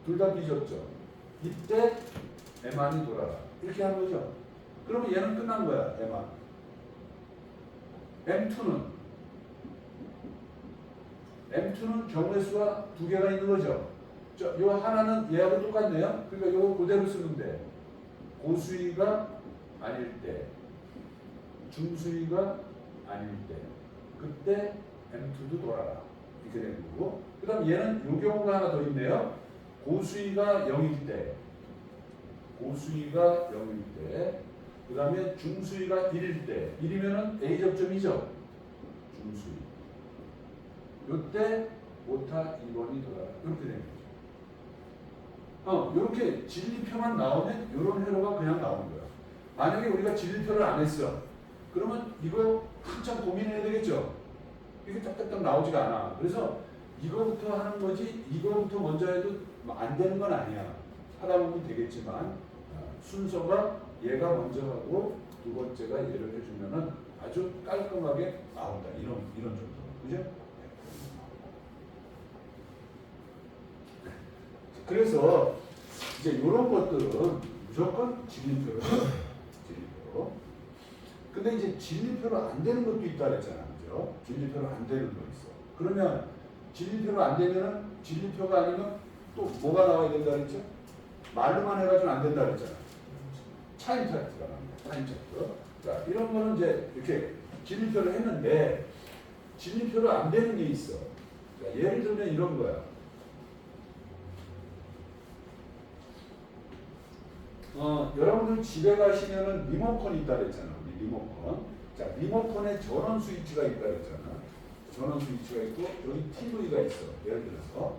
둘 다 B 접점. 이때 M안이 돌아라. 이렇게 하는 거죠. 그러면 얘는 끝난 거야. M안. M2는 경우의 수가 2개가 있는 거죠. 요 하나는 얘하고 똑같네요. 그러니까 요거 그대로 쓰는데 고수위가 아닐 때, 중수위가 아닐 때, 그때 M2도 돌아라. 이렇게 되는 거고. 그 다음 얘는 요 경우가 하나 더 있네요. 고수위가 0일 때, 그 다음에 중수위가 1일 때, 1이면은 A 접점이죠. 중수위. 요때 모타 2번이 돌아라. 이렇게 되는 거죠. 이렇게 진리표만 나오면 이런 회로가 그냥 나오는 거야. 만약에 우리가 진리표를 안 했어. 그러면 이거 한참 고민해야 되겠죠. 이게 딱딱딱 나오지가 않아. 그래서 이거부터 하는 거지 이거부터 먼저 해도 안 되는 건 아니야. 하다 보면 되겠지만 순서가 얘가 먼저 하고 두 번째가 얘를 해주면은 아주 깔끔하게 나온다. 이런 정도. 그죠? 그래서 이제 이런 것들은 무조건 진리표로 진리표. 근데 이제 진리표로 안 되는 것도 있다 그랬잖아. 그죠? 진리표로 안 되는 거 있어. 그러면 진리표로 안 되면은 진리표가 아니면 또 뭐가 나와야 된다 그랬죠? 말로만 해가지고는 안 된다 그랬잖아. 차임 차트가 나옵니다. 차임 차트. 자, 이런 거는 이제 이렇게 진리표를 했는데 진리표로 안 되는 게 있어. 자, 예를 들면 이런 거야. 여러분들 집에 가시면은 리모컨이 있다 그랬잖아. 우리 리모컨. 자, 리모컨에 전원 스위치가 있다 그랬잖아. 전원 스위치가 있고 여기 TV가 있어. 예를 들어서.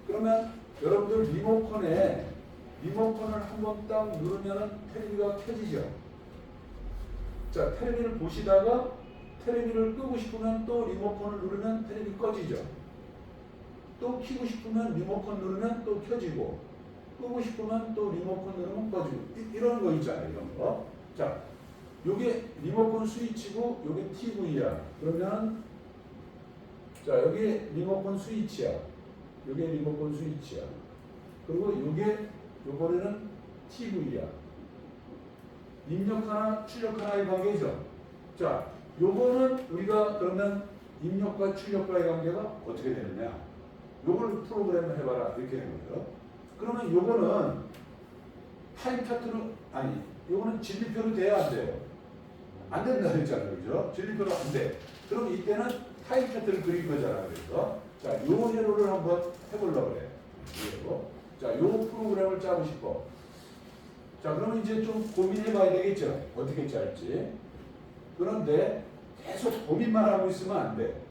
그러면 여러분들 리모컨을 한번 딱 누르면은 텔레비가 켜지죠. 자, 텔레비를 보시다가 텔레비를 끄고 싶으면 또 리모컨을 누르면 텔레비 꺼지죠. 또 켜고 싶으면 리모컨 누르면 또 켜지고, 끄고 싶으면 또 리모컨 누르면 꺼지고, 이런 거 있잖아요. 이런 거. 자, 요게 리모컨 스위치고 요게 TV야. 그러면 자, 여기 리모컨 스위치야. 요게 리모컨 스위치야. 그리고 요게 요번에는 TV야. 입력 하나, 출력 하나의 관계죠. 자, 요거는 우리가 그러면 입력과 출력과의 관계가 어떻게 되느냐? 요걸 프로그램을 해봐라 이렇게 되는 거죠. 그러면 요거는 타임 차트로 아니, 요거는 진리표로 돼야 안 돼요. 안 된다 그랬잖아요, 그죠? 진리표로 안 돼. 그럼 이때는 타임 차트를 그린 거잖아, 그래서 자, 요 회로를 한번 해보려고 그래. 이거. 자, 요 프로그램을 짜고 싶어. 자, 그러면 이제 좀 고민해봐야 되겠죠. 어떻게 짤지. 그런데 계속 고민만 하고 있으면 안 돼.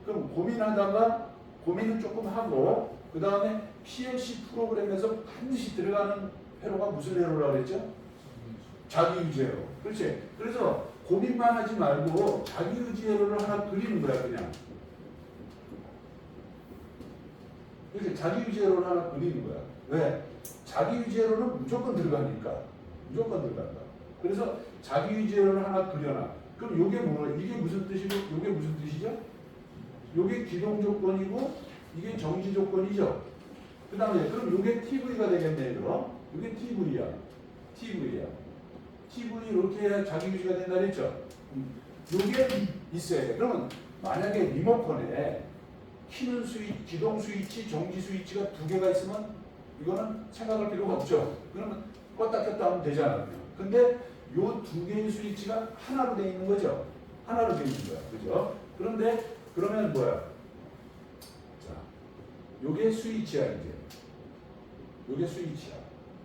그럼 고민하다가 고민을 조금 하고 그 다음에 PLC 프로그램에서 반드시 들어가는 회로가 무슨 회로라고 그랬죠? 자기유지 회로. 그렇지. 그래서 고민만 하지 말고 자기유지 회로를 하나 그리는 거야, 그냥. 그렇지. 자기유지 회로를 하나 그리는 거야. 왜? 자기유지 회로는 무조건 들어가니까. 무조건 들어간다. 그래서 자기유지 회로를 하나 그려놔. 그럼 요게 뭐야? 이게 무슨 뜻이고 요게 무슨 뜻이죠? 요게 기동 조건이고 이게 정지 조건이죠. 그 다음에 그럼 요게 TV가 되겠네. 그럼 요게 TV야. TV야. TV 이렇게 해야 자기유지가 된다 그랬죠. 요게 있어야 돼. 그러면 만약에 리모컨에 키는 스위치, 기동 스위치, 정지 스위치가 두 개가 있으면 이거는 생각할 필요가 없죠. 그러면 껐다 켰다 하면 되잖아요. 근데 요 두 개의 스위치가 하나로 되어 있는 거죠. 하나로 되어 있는 거야. 그죠? 그런데 그러면 뭐야? 자, 요게 스위치야 이제. 요게 스위치야.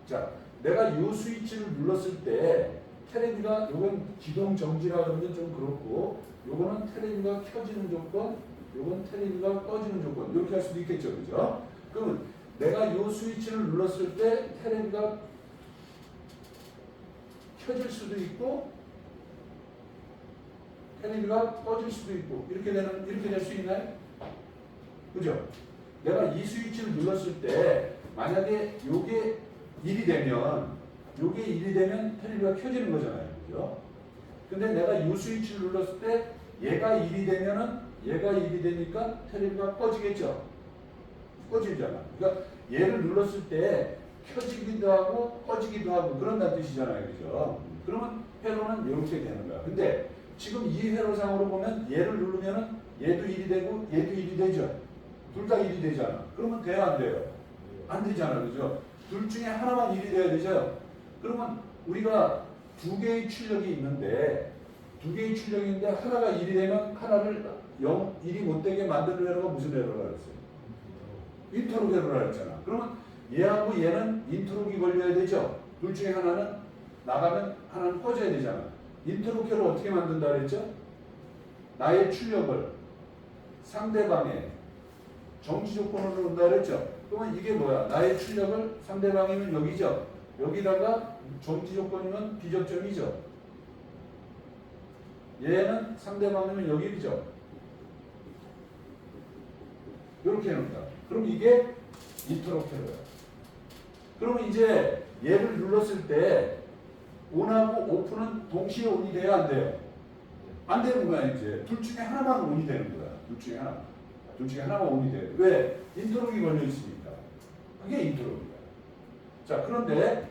자, 내가 요 스위치를 눌렀을 때 테레비가 요건 기동 정지라 그러면 좀 그렇고 요거는 테레비가 켜지는 조건, 요건 테레비가 꺼지는 조건 이렇게 할 수도 있겠죠. 그죠? 그러면 내가 요 스위치를 눌렀을 때 테레비가 켜질 수도 있고 테레비가 꺼질 수도 있고 이렇게 될 수 있나요? 그죠? 내가 이 스위치를 눌렀을 때 만약에 요게 1이 되면 테레비가 켜지는 거잖아요. 그죠? 근데 내가 이 스위치를 눌렀을 때 얘가 1이 되니까 테레비가 꺼지겠죠? 꺼지잖아. 그러니까 얘를 눌렀을 때 켜지기도 하고 꺼지기도 하고 그런다는 뜻이잖아요. 그죠? 그러면 회로는 이렇게 되는 거야. 근데 지금 이 회로상으로 보면 얘를 누르면은 얘도 1이 되고 얘도 1이 되죠? 둘 다 1이 되잖아. 그러면 돼요? 안 돼요? 안 되잖아. 그죠? 둘 중에 하나만 1이 돼야 되죠? 그러면 우리가 두 개의 출력이 있는데 하나가 1이 되면 하나를 1이 못 되게 만드는 회로가 무슨 회로라고 그랬어요? 인터록 회로라고 했잖아. 그러면 얘하고 얘는 인터록이 걸려야 되죠? 둘 중에 하나는 나가면 하나는 꺼져야 되잖아. 인터록 회로 어떻게 만든다 그랬죠? 나의 출력을 상대방의 정지 조건으로 놓는다 그랬죠? 그러면 이게 뭐야? 나의 출력을 상대방이면 여기죠? 여기다가 정지 조건이면 비접점이죠? 얘는 상대방이면 여기죠? 이렇게 해놓는다. 그럼 이게 인터록 회로야. 그러면 이제 얘를 눌렀을 때 온하고 오프는 동시에 온이 돼야 안 돼요? 안 되는 거야 이제. 둘 중에 하나만 온이 되는 거야. 둘 중에 하나만 온이 돼. 왜? 인터록이 걸려 있으니까. 그게 인터록이야. 자, 그런데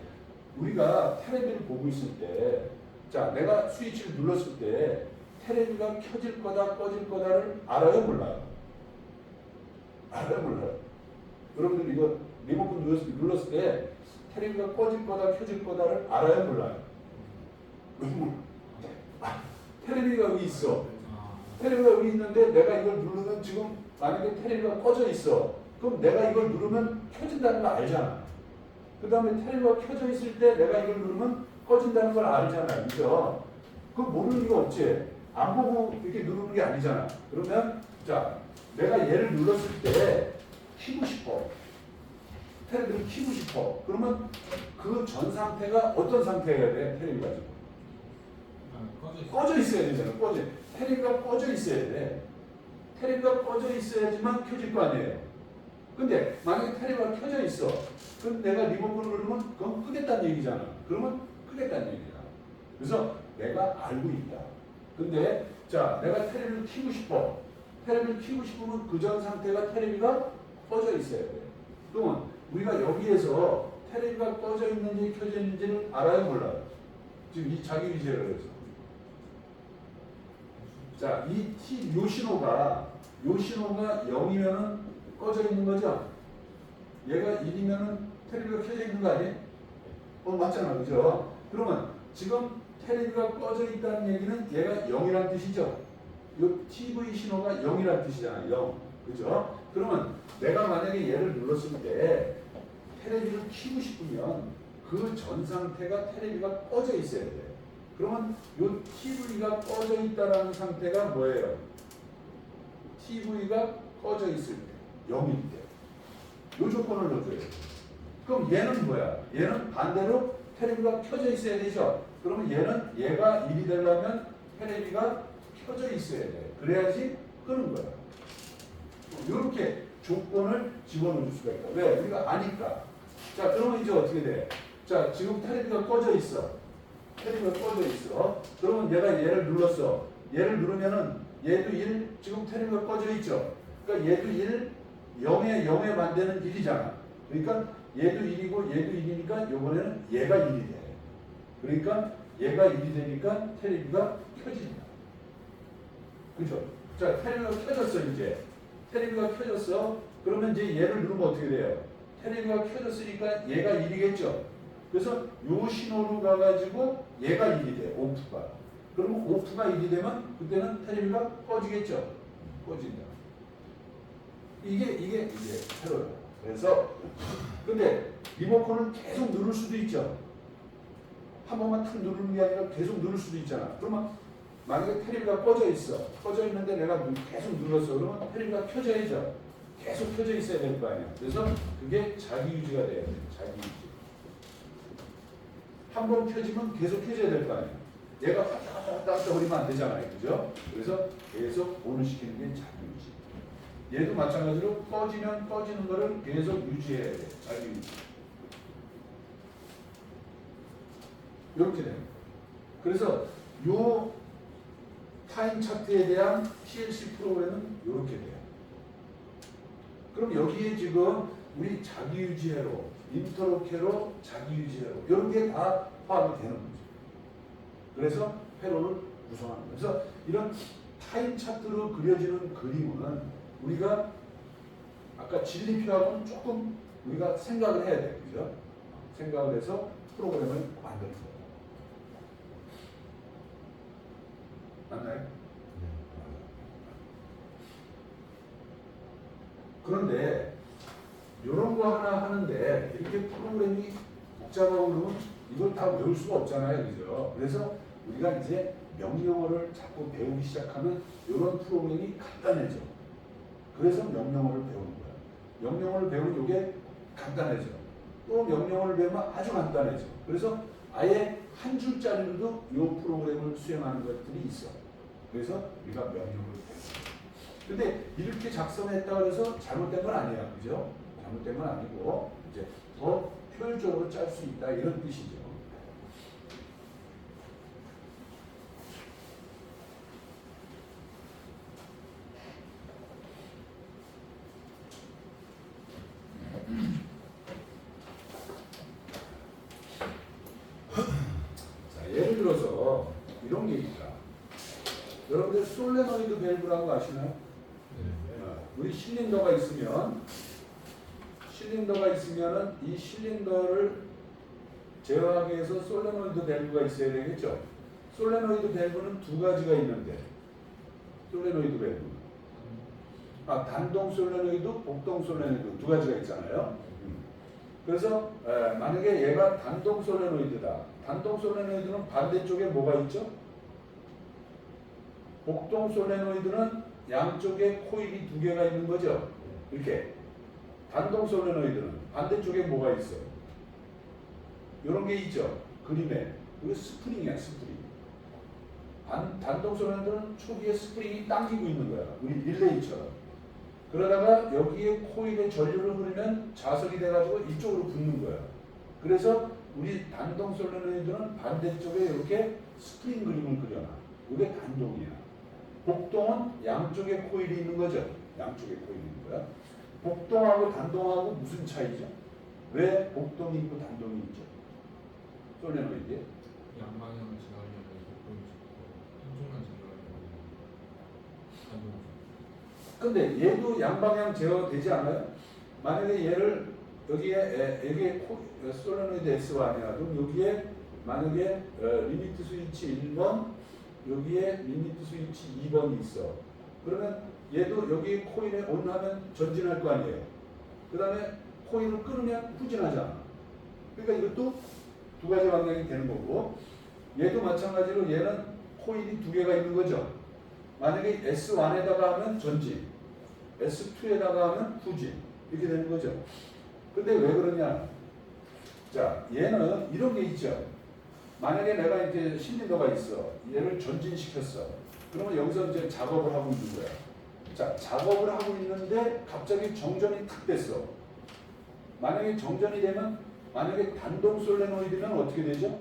우리가 테레비를 보고 있을 때, 자, 내가 스위치를 눌렀을 때 테레비가 켜질 거다 꺼질 거다를 알아요 몰라요? 알아요 몰라요? 여러분들 이거 리모컨 눌렀을 때 테레비가 꺼질 거다 켜질 거다를 알아요 몰라요? 테레비가 여기 있어. 테레비가 여기 있는데 내가 이걸 누르면 지금 만약에 테레비가 꺼져 있어. 그럼 내가 이걸 누르면 켜진다는 걸 알잖아. 그 다음에 테레비가 켜져 있을 때 내가 이걸 누르면 꺼진다는 걸 알잖아. 그죠? 그거 모르는 리가 없지. 안 보고 이렇게 누르는 게 아니잖아. 그러면 자, 내가 얘를 눌렀을 때 키고 싶어. 테레비를 키고 싶어. 그러면 그 전 상태가 어떤 상태여야 돼? 테레비가 지금 꺼져 있어야 되잖아. 테레비가 꺼져 있어야 돼. 테레비가 꺼져 있어야지만 켜질 거 아니에요. 근데 만약에 테레비가 켜져 있어. 그럼 내가 리모컨을 누르면 그건 끄겠다는 얘기잖아. 그러면 끄겠다는 얘기야. 그래서 내가 알고 있다. 근데 자, 내가 테레비를 켜고 싶어. 테레비를 켜고 싶으면 그 전 상태가 테레비가 꺼져 있어야 돼. 그러면 우리가 여기에서 테레비가 꺼져 있는지 켜져 있는지는 알아요 몰라요? 지금 이 자기 유지를 해서. 자, 요 신호가 0이면은 꺼져 있는 거죠? 얘가 1이면은 테레비가 켜져 있는 거 아니에요? 맞잖아, 그죠? 그러면 지금 테레비가 꺼져 있다는 얘기는 얘가 0이란 뜻이죠? 요 TV 신호가 0이란 뜻이잖아요, 0. 그죠? 그러면 내가 만약에 얘를 눌렀을 때 테레비를 켜고 싶으면 그 전 상태가 테레비가 꺼져 있어야 돼. 그러면 요 TV가 꺼져 있다라는 상태가 뭐예요? TV가 꺼져 있을 때, 0일 때. 요 조건을 넣어줘야 돼. 그럼 얘는 뭐야? 얘는 반대로 테레비가 켜져 있어야 되죠? 그러면 얘가 1이 되려면 테레비가 켜져 있어야 돼. 그래야지 끄는 거야. 이렇게 조건을 집어넣을 수가 있다. 왜? 우리가 아니까. 자, 그러면 이제 어떻게 돼? 자, 지금 테레비가 꺼져 있어. 테레비가 꺼져 있어. 그러면 내가 얘를 눌렀어. 얘를 누르면은 얘도 1, 지금 테레비가 꺼져 있죠. 그러니까 얘도 1, 0에 반대는 1이잖아. 그러니까 얘도 1이고 얘도 1이니까 이번에는 얘가 1이 돼. 그러니까 얘가 1이 되니까 테레비가 켜진다. 그죠? 자, 테레비가 켜졌어, 이제. 테레비가 켜졌어. 그러면 이제 얘를 누르면 어떻게 돼요? 테레비가 켜졌으니까 얘가 1이겠죠? 그래서 요 신호로 가가지고 얘가 1이 돼, 오프가. 그러면 오프가 1이 되면 그때는 테레비가 꺼지겠죠? 꺼진다. 이게 테러야. 그래서, 근데 리모컨을 계속 누를 수도 있죠? 한 번만 탁 누르는 게 아니라 계속 누를 수도 있잖아. 그러면 만약에 테레비가 꺼져 있어. 꺼져 있는데 내가 계속 눌렀어. 그러면 테레비가 켜져야죠. 계속 켜져 있어야 될 거 아니야. 그래서 그게 자기 유지가 돼야 돼. 자기 유지. 한 번 켜지면 계속 켜져야 될 거 아니야. 얘가 왔다 갔다 거리면 안 되잖아요. 그죠? 그래서 계속 온을 시키는 게 자기 유지. 얘도 마찬가지로 꺼지면 꺼지는 거를 계속 유지해야 돼. 자기 유지. 이렇게 돼요. 그래서 요 타임 차트에 대한 PLC 프로그램은 이렇게 돼요. 그럼 여기에 지금 우리 자기 유지회로, 인터로케로, 자기 유지회로 이런 게 다 포함이 되는 거죠. 그래서 회로를 구성하는 거예요. 그래서 이런 타임 차트로 그려지는 그림은 우리가 아까 진리표하고는 조금 우리가 생각을 해야 돼요. 그죠? 생각을 해서 프로그램을 만드는 거예요. 맞나요? 그런데 이런 거 하나 하는데 이렇게 프로그램이 복잡하고 그러면 이걸 다 외울 수가 없잖아요. 그죠? 그래서 우리가 이제 명령어를 자꾸 배우기 시작하면 이런 프로그램이 간단해져. 그래서 명령어를 배우는 거야. 명령어를 배우면 이게 간단해져. 또 명령어를 배우면 아주 간단해져. 그래서 아예 한 줄짜리로도 이 프로그램을 수행하는 것들이 있어. 그래서 우리가 명령어를 배워. 근데 이렇게 작성했다고 해서 잘못된 건 아니야. 그죠? 잘못된 건 아니고 이제 더 효율적으로 짤 수 있다 이런 뜻이죠. 자, 예를 들어서 이런 게 있다. 여러분들 솔레노이드 밸브라는 거 아시나요? 우리 실린더가 있으면은 이 실린더를 제어하기 위해서 솔레노이드 밸브가 있어야 되겠죠? 솔레노이드 밸브는 두 가지가 있는데 솔레노이드 밸브 단동 솔레노이드, 복동 솔레노이드 두 가지가 있잖아요. 그래서 만약에 얘가 단동 솔레노이드다. 단동 솔레노이드는 반대쪽에 뭐가 있죠? 복동 솔레노이드는 양쪽에 코일이 두 개가 있는 거죠. 이렇게. 단동 솔레노이드는 반대쪽에 뭐가 있어요? 이런 게 있죠. 그림에. 이거 스프링이야, 스프링. 단동 솔레노이드는 초기에 스프링이 당기고 있는 거야. 우리 릴레이처럼. 그러다가 여기에 코일의 전류를 흐르면 자석이 돼가지고 이쪽으로 붙는 거야. 그래서 우리 단동 솔레노이드는 반대쪽에 이렇게 스프링 그림을 그려놔. 이게 단동이야. 복동은 양쪽에 코일이 있는 거죠. 양쪽에 코일이 있는 거야. 복동하고 단동하고 무슨 차이죠? 왜 복동이 있고 단동이 있죠? 솔레노이드에? 양방향을 제어하려면 보이고 한쪽만 제어하려면 근데 얘도 양방향 제어되지 않아요? 만약에 얘를 여기에 솔레노이드 S1이야. 그럼 여기에 만약에 리미트 스위치 1번, 여기에 리미트 스위치 2번이 있어. 그러면 얘도 여기 코일에 온하면 전진할 거 아니에요. 그 다음에 코일을 끊으면 후진하잖아. 그러니까 이것도 두 가지 방향이 되는 거고, 얘도 마찬가지로 얘는 코일이 두 개가 있는 거죠. 만약에 S1에다가 하면 전진, S2에다가 하면 후진 이렇게 되는 거죠. 근데 왜 그러냐? 자, 얘는 이런 게 있죠. 만약에 내가 이제 실린더가 있어. 얘를 전진시켰어. 그러면 여기서 이제 작업을 하고 있는 거야. 자, 작업을 하고 있는데 갑자기 정전이 탁 됐어. 만약에 정전이 되면 만약에 단동 솔레노이드면 어떻게 되죠?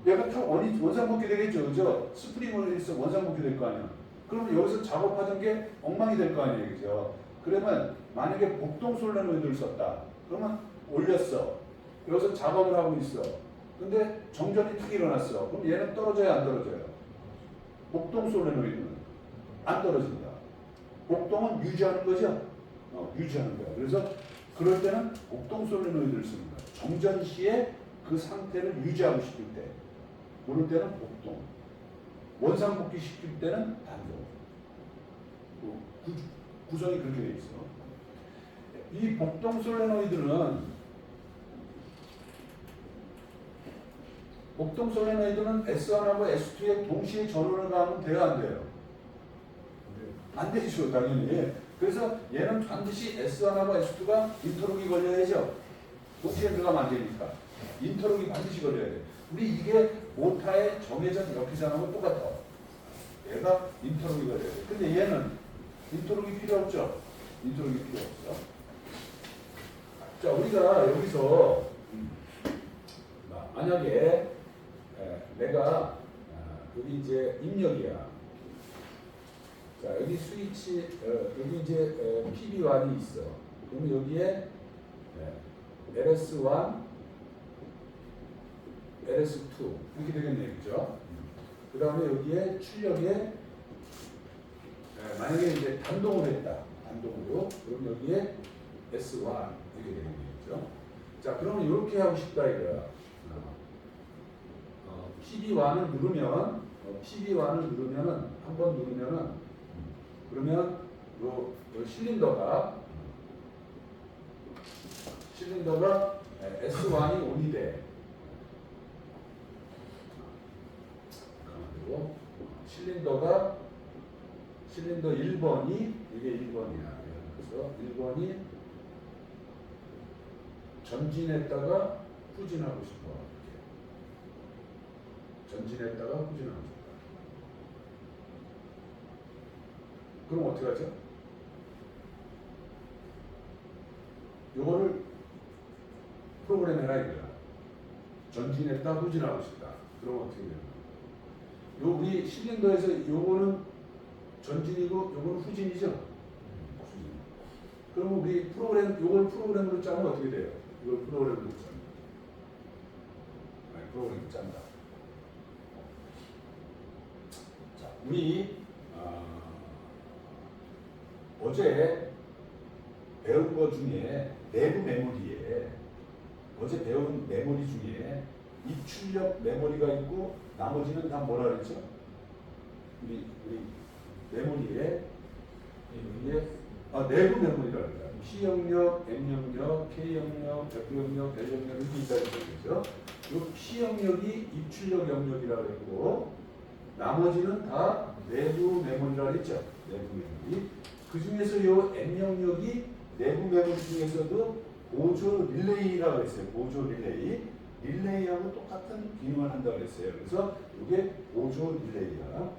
얘가 다 원상복귀 되겠죠. 그죠? 스프링을 있어 원상복귀 될 거 아니야. 그러면 여기서 작업하던 게 엉망이 될 거 아니에요. 그죠? 그러면 만약에 복동 솔레노이드를 썼다. 그러면 올렸어. 여기서 작업을 하고 있어. 근데 정전이 탁 일어났어. 그럼 얘는 떨어져야 안 떨어져요? 복동 솔레노이드는 안 떨어진다. 복동은 유지하는 거죠? 유지하는 거야. 그래서 그럴 때는 복동 솔레노이드를 쓰는 거야. 정전 시에 그 상태를 유지하고 싶을 때. 그럴 때는 복동. 원상복귀 시킬 때는 단동. 구성이 그렇게 돼 있어. 이 복동 솔레노이드는 S1하고 S2에 동시에 전원을 가하면 돼요, 안 돼요? 안 되죠, 당연히. 그래서 얘는 반드시 S1하고 S2가 인터록이 걸려야죠. 동시에 들어가면 안 되니까. 인터록이 반드시 걸려야 돼. 우리 이게 모타의 정해진 역기상하고 똑같아. 얘가 인터록이 걸려야 돼. 근데 얘는 인터록이 필요 없죠? 인터록이 필요 없어. 자, 우리가 여기서 만약에 내가 여기 이제 입력이야. 자, 여기 스위치 여기 이제 PB1이 있어. 그럼 여기에 LS1, LS2 이렇게 되겠네요, 그죠? 그 다음에 여기에 출력에 만약에 이제 단동을 했다, 단동으로 그럼 여기에 S1 이렇게 되겠네요, 그죠? 자, 그러면 이렇게 하고 싶다 이거야. PB1을 누르면 PB1을 누르면은 한번 누르면은 그러면 요 실린더가 S1이 온이 돼. 그리고 실린더 1번이 이게 1번이야. 그래서 1번이 전진했다가 후진하고 싶어. 전진했다가 후진하고 싶다. 그럼 어떻게 하죠? 요거를 프로그램해라 이거야. 전진했다 후진하고 싶다. 그럼 어떻게 돼요? 요 우리 실린더에서 요거는 전진이고 요거는 후진이죠? 후진. 그럼 우리 요걸 프로그램으로 짜면 어떻게 돼요? 이걸 프로그램으로 짜면. 아니, 프로그램으로 짠다. 자, 우리 어제 배운 것 중에 내부 메모리에 어제 배운 메모리 중에 입출력 메모리가 있고 나머지는 다 뭐라 그랬죠? 우리 메모리에 내부 메모리라 그래요. P 영역, M 영역, K 영역, F 영역, L 영역 이렇게 있다는 얘기죠. 이 P 영역이 입출력 영역이라고 했고 나머지는 다 내부 메모리라고 했죠. 내부 메모리. 그 중에서 이 M 영역이 내부 메모리 중에서도 보조 릴레이라고 했어요. 보조 릴레이. 릴레이하고 똑같은 기능을 한다고 했어요. 그래서 이게 보조 릴레이야.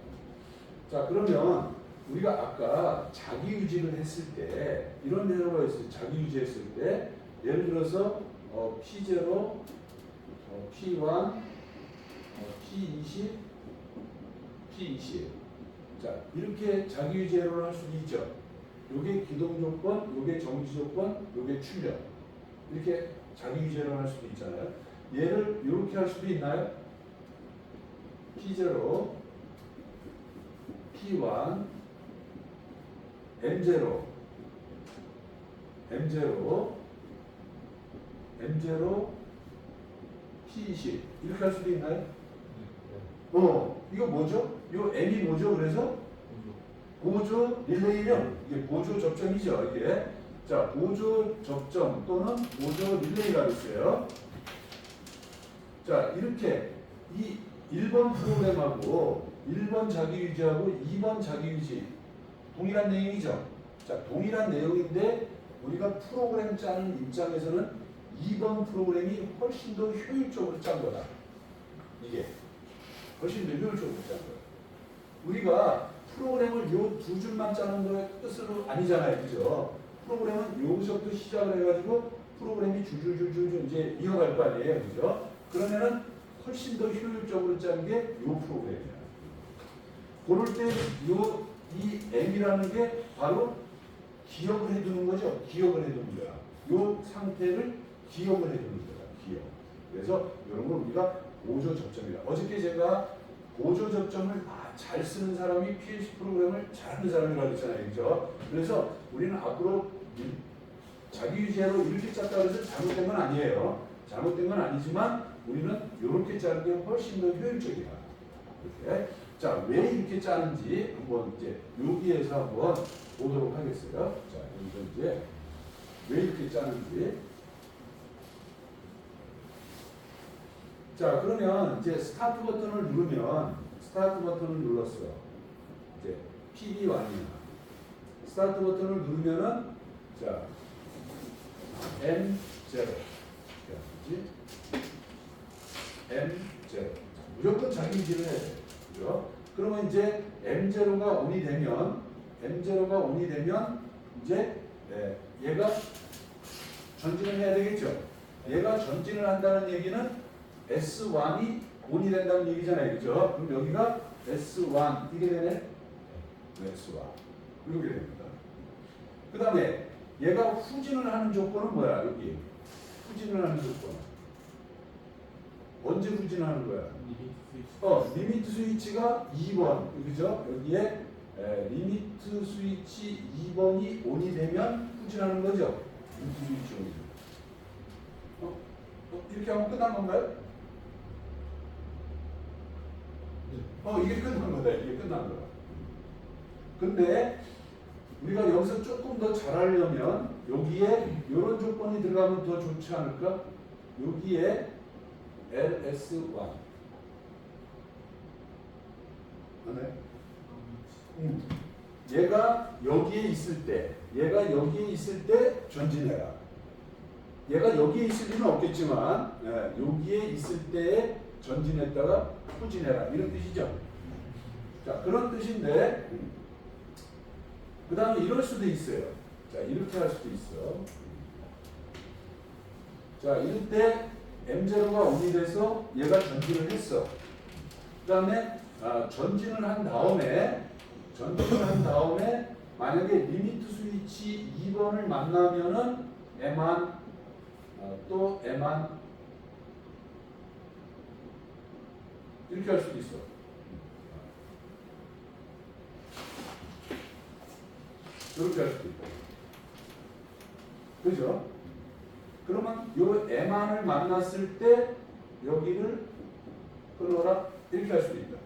자, 그러면 우리가 아까 자기 유지를 했을 때 이런 예로가 있어요. 자기 유지했을 때 예를 들어서 P0, P1, P20, P20. 자, 이렇게 자기 유지 예로를 할 수도 있죠. 요게 기동 조건, 요게 정지 조건, 요게 출력. 이렇게 자기 유지 예로를 할 수도 있잖아요. 얘를 이렇게 할 수도 있나요? P0, P1, M0, M0, M0, P20 이렇게 할 수도 있나요? 이거 뭐죠? 요 M이 뭐죠? 그래서 보조 릴레이면 이게 보조 접점이죠. 이게 자 보조 접점 또는 보조 릴레이라고 있어요. 자 이렇게 이 1번 프로그램하고 1번 자기유지하고 2번 자기유지 동일한 내용이죠. 자 동일한 내용인데 우리가 프로그램 짜는 입장에서는 2번 프로그램이 훨씬 더 효율적으로 짠 거다. 이게 훨씬 더 효율적으로 짠 거예요. 우리가 프로그램을 요 두 줄만 짜는 거의 뜻으로 아니잖아요. 그죠? 프로그램은 여기서부터 시작을 해가지고 프로그램이 줄줄줄줄 이제 이어갈 거 아니에요. 그죠? 그러면은 훨씬 더 효율적으로 짠 게 요 프로그램이에요. 그럴 때 이 M이라는 게 바로 기억을 해두는 거죠. 기억을 해두는 거야. 요 상태를 기억을 해두는 거야. 기억. 그래서 이런 걸 우리가 보조 접점이다. 어저께 제가 보조 접점을 잘 쓰는 사람이 PLC 프로그램을 잘하는 사람이라고 했잖아요. 그죠? 그래서 우리는 앞으로 자기 유지로 이렇게 짰다고 해서 잘못된 건 아니에요. 잘못된 건 아니지만 우리는 이렇게 짜는 게 훨씬 더 효율적이다. 이렇게. 자, 왜 이렇게 짜는지 한번 이제 여기에서 한번 보도록 하겠어요. 자, 여기서 이제 왜 이렇게 짜는지. 자, 그러면 이제 스타트 버튼을 누르면 스타트 버튼을 눌렀어. 이제 PD1이야. 스타트 버튼을 누르면은 자 M0 M0 무조건 자기 유지를 해야 돼. 그죠? 그러면 이제 M0가 ON이 되면 이제 얘가 전진을 해야 되겠죠. 얘가 전진을 한다는 얘기는 S1이 ON이 된다는 얘기잖아요. 그죠? 그럼 여기가 S1 이게 되네. S1 이렇게 됩니다. 그 다음에 얘가 후진을 하는 조건은 뭐야? 여기 후진을 하는 조건은 언제 후진하는 거야? 리미트 스위치가 2번 그죠? 여기에 리미트 스위치 2번이 ON이 되면 후진하는 거죠. 리미트 스위치 ON. 이렇게 하면 끝난 건가요? 이게 끝난 거다. 이게 끝난 거다. 근데 우리가 여기서 조금 더 잘하려면 여기에 이런 조건이 들어가면 더 좋지 않을까? 여기에 LS1 얘가 여기에 있을 때 전진해라. 얘가 여기에 있을 리는 없겠지만 여기에 있을 때 전진했다가 후진해라 이런 뜻이죠. 자 그런 뜻인데 그 다음에 이럴 수도 있어요. 자 이렇게 할 수도 있어. 자 이럴 때 M0가 ON이 돼서 얘가 전진을 했어. 그 다음에 전진을 한 다음에 만약에 리미트 스위치 2번을 만나면은 M1 또 M1 이렇게 할 수도 있어. 이렇게 할 수도 있고. 그죠? 그러면 요 M1을 만났을 때 여기를 끊어라 이렇게 할 수도 있다.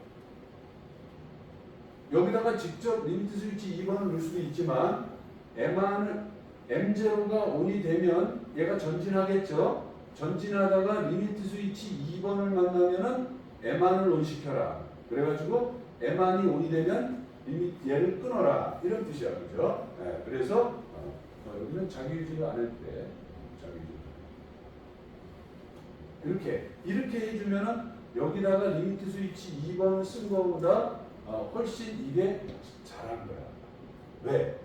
여기다가 직접 리미트 스위치 2번을 넣을 수도 있지만 M0가 ON이 되면 얘가 전진하겠죠. 전진하다가 리미트 스위치 2번을 만나면은 M1을 ON 시켜라. 그래가지고 M1이 ON이 되면 얘를 끊어라. 이런 뜻이야. 그죠? 그래서 여기는 자기 유지를 안 할 때 자기 유지. 이렇게 해주면은 여기다가 리미트 스위치 2번을 쓴 거보다 훨씬 이게 잘한 거야. 왜?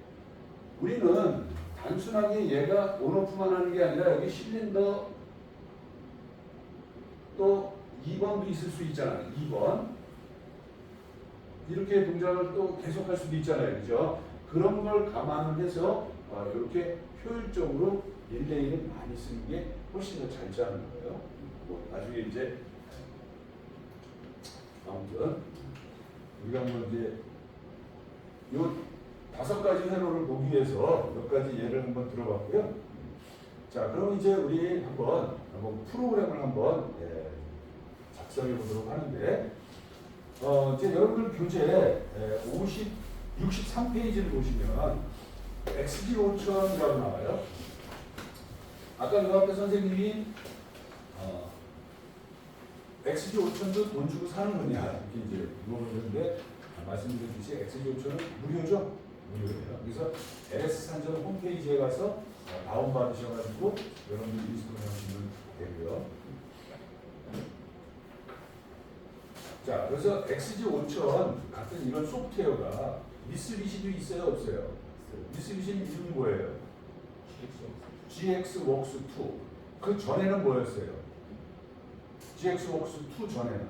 우리는 단순하게 얘가 온오프만 하는 게 아니라 여기 실린더 또 2번도 있을 수 있잖아요. 2번. 이렇게 동작을 또 계속할 수도 있잖아요. 그죠? 그런 걸 감안을 해서 이렇게 효율적으로 릴레이를 많이 쓰는 게 훨씬 더 잘 짜는 거예요. 나중에 이제 아무튼 우리가 한번 이제 요 5가지 회로를 보기 위해서 몇 가지 예를 한번 들어봤고요. 자, 그럼 이제 우리 한번 프로그램을 한번 작성해 보도록 하는데, 이제 여러분들 교재 63페이지를 보시면 XG 5000이라고 나와요. 아까 그 앞에 선생님이 XG 5000도 돈 주고 사는 거냐 이렇게 이제 물어보는데, 말씀드렸듯이 XG 5000은 무료죠? 무료예요. 그래서 LS 산전 홈페이지에 가서 다운받으셔가지고 여러분들 인스톨 하시면 되고요. 자, 그래서 XG 5000 같은 이런 소프트웨어가 미쓰비시도 있어요, 없어요? 미쓰비시는 이름이 뭐예요? GX웍스 2. 그 전에는 뭐였어요? GX웍스 2 전에는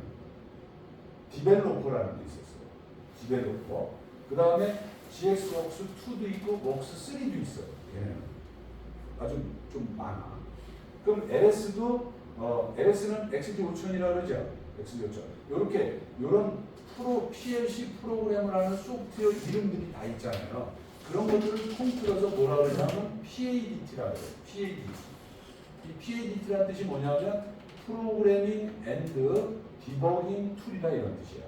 디벨로퍼라는 게 있었어요. 디벨로퍼. 그 다음에 GX웍스 2도 있고 웍스 3도 있어요. 걔네는 아주 좀 많아. 그럼 LS도 LS는 XG 5000이라고 그러죠. XG 5000. 이렇게 이런 PLC 프로그램을 하는 소프트웨어 이름들이 다 있잖아요. 그런 것들을 통틀어서 뭐라 그러냐면 PADT라고 해요. PADT. 이 PADT라는 뜻이 뭐냐면 프로그래밍 앤드 디버깅 툴이다 이런 뜻이야.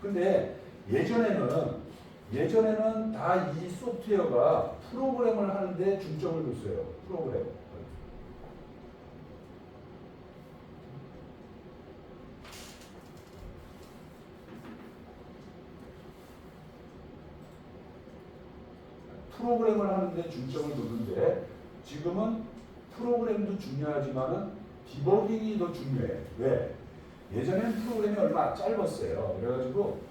근데 예전에는 다 이 소프트웨어가 프로그램을 하는데 중점을 뒀어요. 프로그램. 프로그램을 하는데 중점을 두는데, 지금은 프로그램도 중요하지만은 디버깅이 더 중요해. 왜? 예전에는 프로그램이 얼마 짧았어요. 그래가지고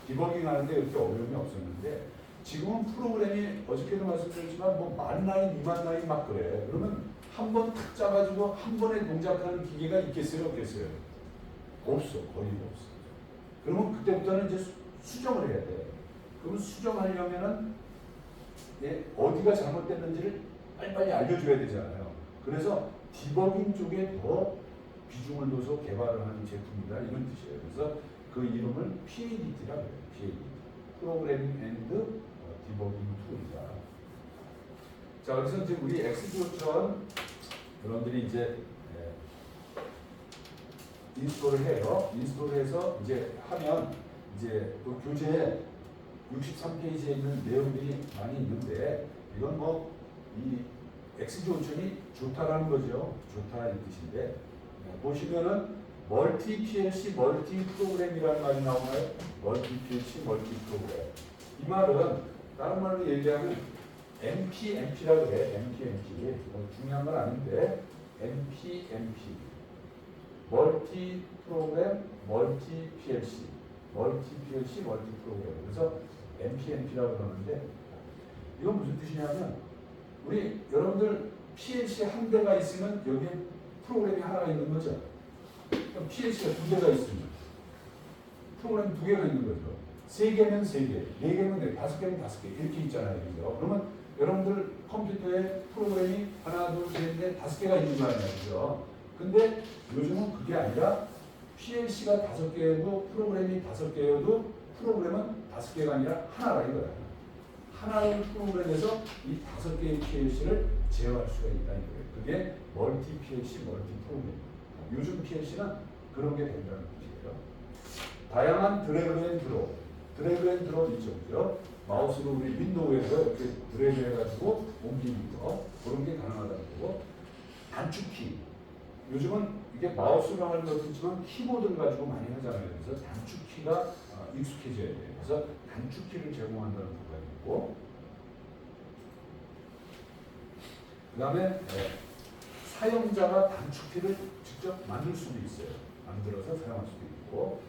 디버깅 하는데 이렇게 어려움이 없었는데, 지금은 프로그램이 어저께도 말씀드렸지만 뭐 10,000라인, 20,000라인 막 그래. 그러면 한 번 탁 짜가지고 한 번에 동작하는 기계가 있겠어요, 없겠어요? 없어, 거의 없어. 그러면 그때부터는 이제 수정을 해야 돼. 그러면 수정하려면은 어디가 잘못됐는지를 빨리빨리 알려줘야 되잖아요. 그래서 디버깅 쪽에 더 비중을 둬서 개발을 하는 제품이다 이런 뜻이에요. 그래서 그 이름을 PADT라고 해요. PADT. 프로그래밍 앤드 디버깅 툴이다. 자, 그래서 이제 우리 XG5000 여러분들이 이제 인스톨을 해요. 인스톨해서 이제 하면 이제 그 교재에 63페이지에 있는 내용들이 많이 있는데, 이건 뭐 이 XG5000이 좋다라는 거죠. 좋다 이 뜻인데, 보시면은 멀티 PLC 멀티 프로그램이라는 말이 나오나요? 멀티 PLC 멀티 프로그램. 이 말은 다른 말로 얘기하면 MPMP라고 해. MPMP. 중요한 건 아닌데 MPMP. 멀티 프로그램 멀티 PLC. 멀티 PLC 멀티 프로그램. 그래서 MPMP라고 그러는데, 이건 무슨 뜻이냐면 우리 여러분들 PLC 한 대가 있으면 여기에 프로그램이 하나가 있는 거죠. 그럼 PLC가 2대가 있으면 프로그램 2개가 있는 거죠. 3개면 3개, 4개면 4개, 5개면 5개 이렇게 있잖아요. 그죠? 그러면 여러분들 컴퓨터에 프로그램이 하나, 둘, 셋, 넷, 5개가 있는 거 아니에요. 그죠? 근데 요즘은 그게 아니라 PLC가 5개여도 프로그램이 5개여도 프로그램은 5개가 아니라 하나라 이거야. 하나의 프로그램에서 이 5개의 PLC를 제어할 수가 있다 이거예요. 그게 멀티 PLC 멀티 프로그램. 요즘 PLC는 그런 게 된다는 뜻이에요. 다양한 드래그 앤 드롭. 드래그 앤 드롭 있죠. 그죠? 마우스로 우리 윈도우에서 이렇게 드래그 해가지고 옮기는 거. 그런 게 가능하다는 거고. 단축키. 요즘은 이게 마우스로 하는 것도 있지만 키보드를 가지고 많이 하잖아요. 그래서 단축키가 익숙해져야 돼요. 그래서 단축키를 제공한다는 부분이 있고, 그 다음에 사용자가 단축키를 직접 만들 수도 있어요. 만들어서 사용할 수도 있고,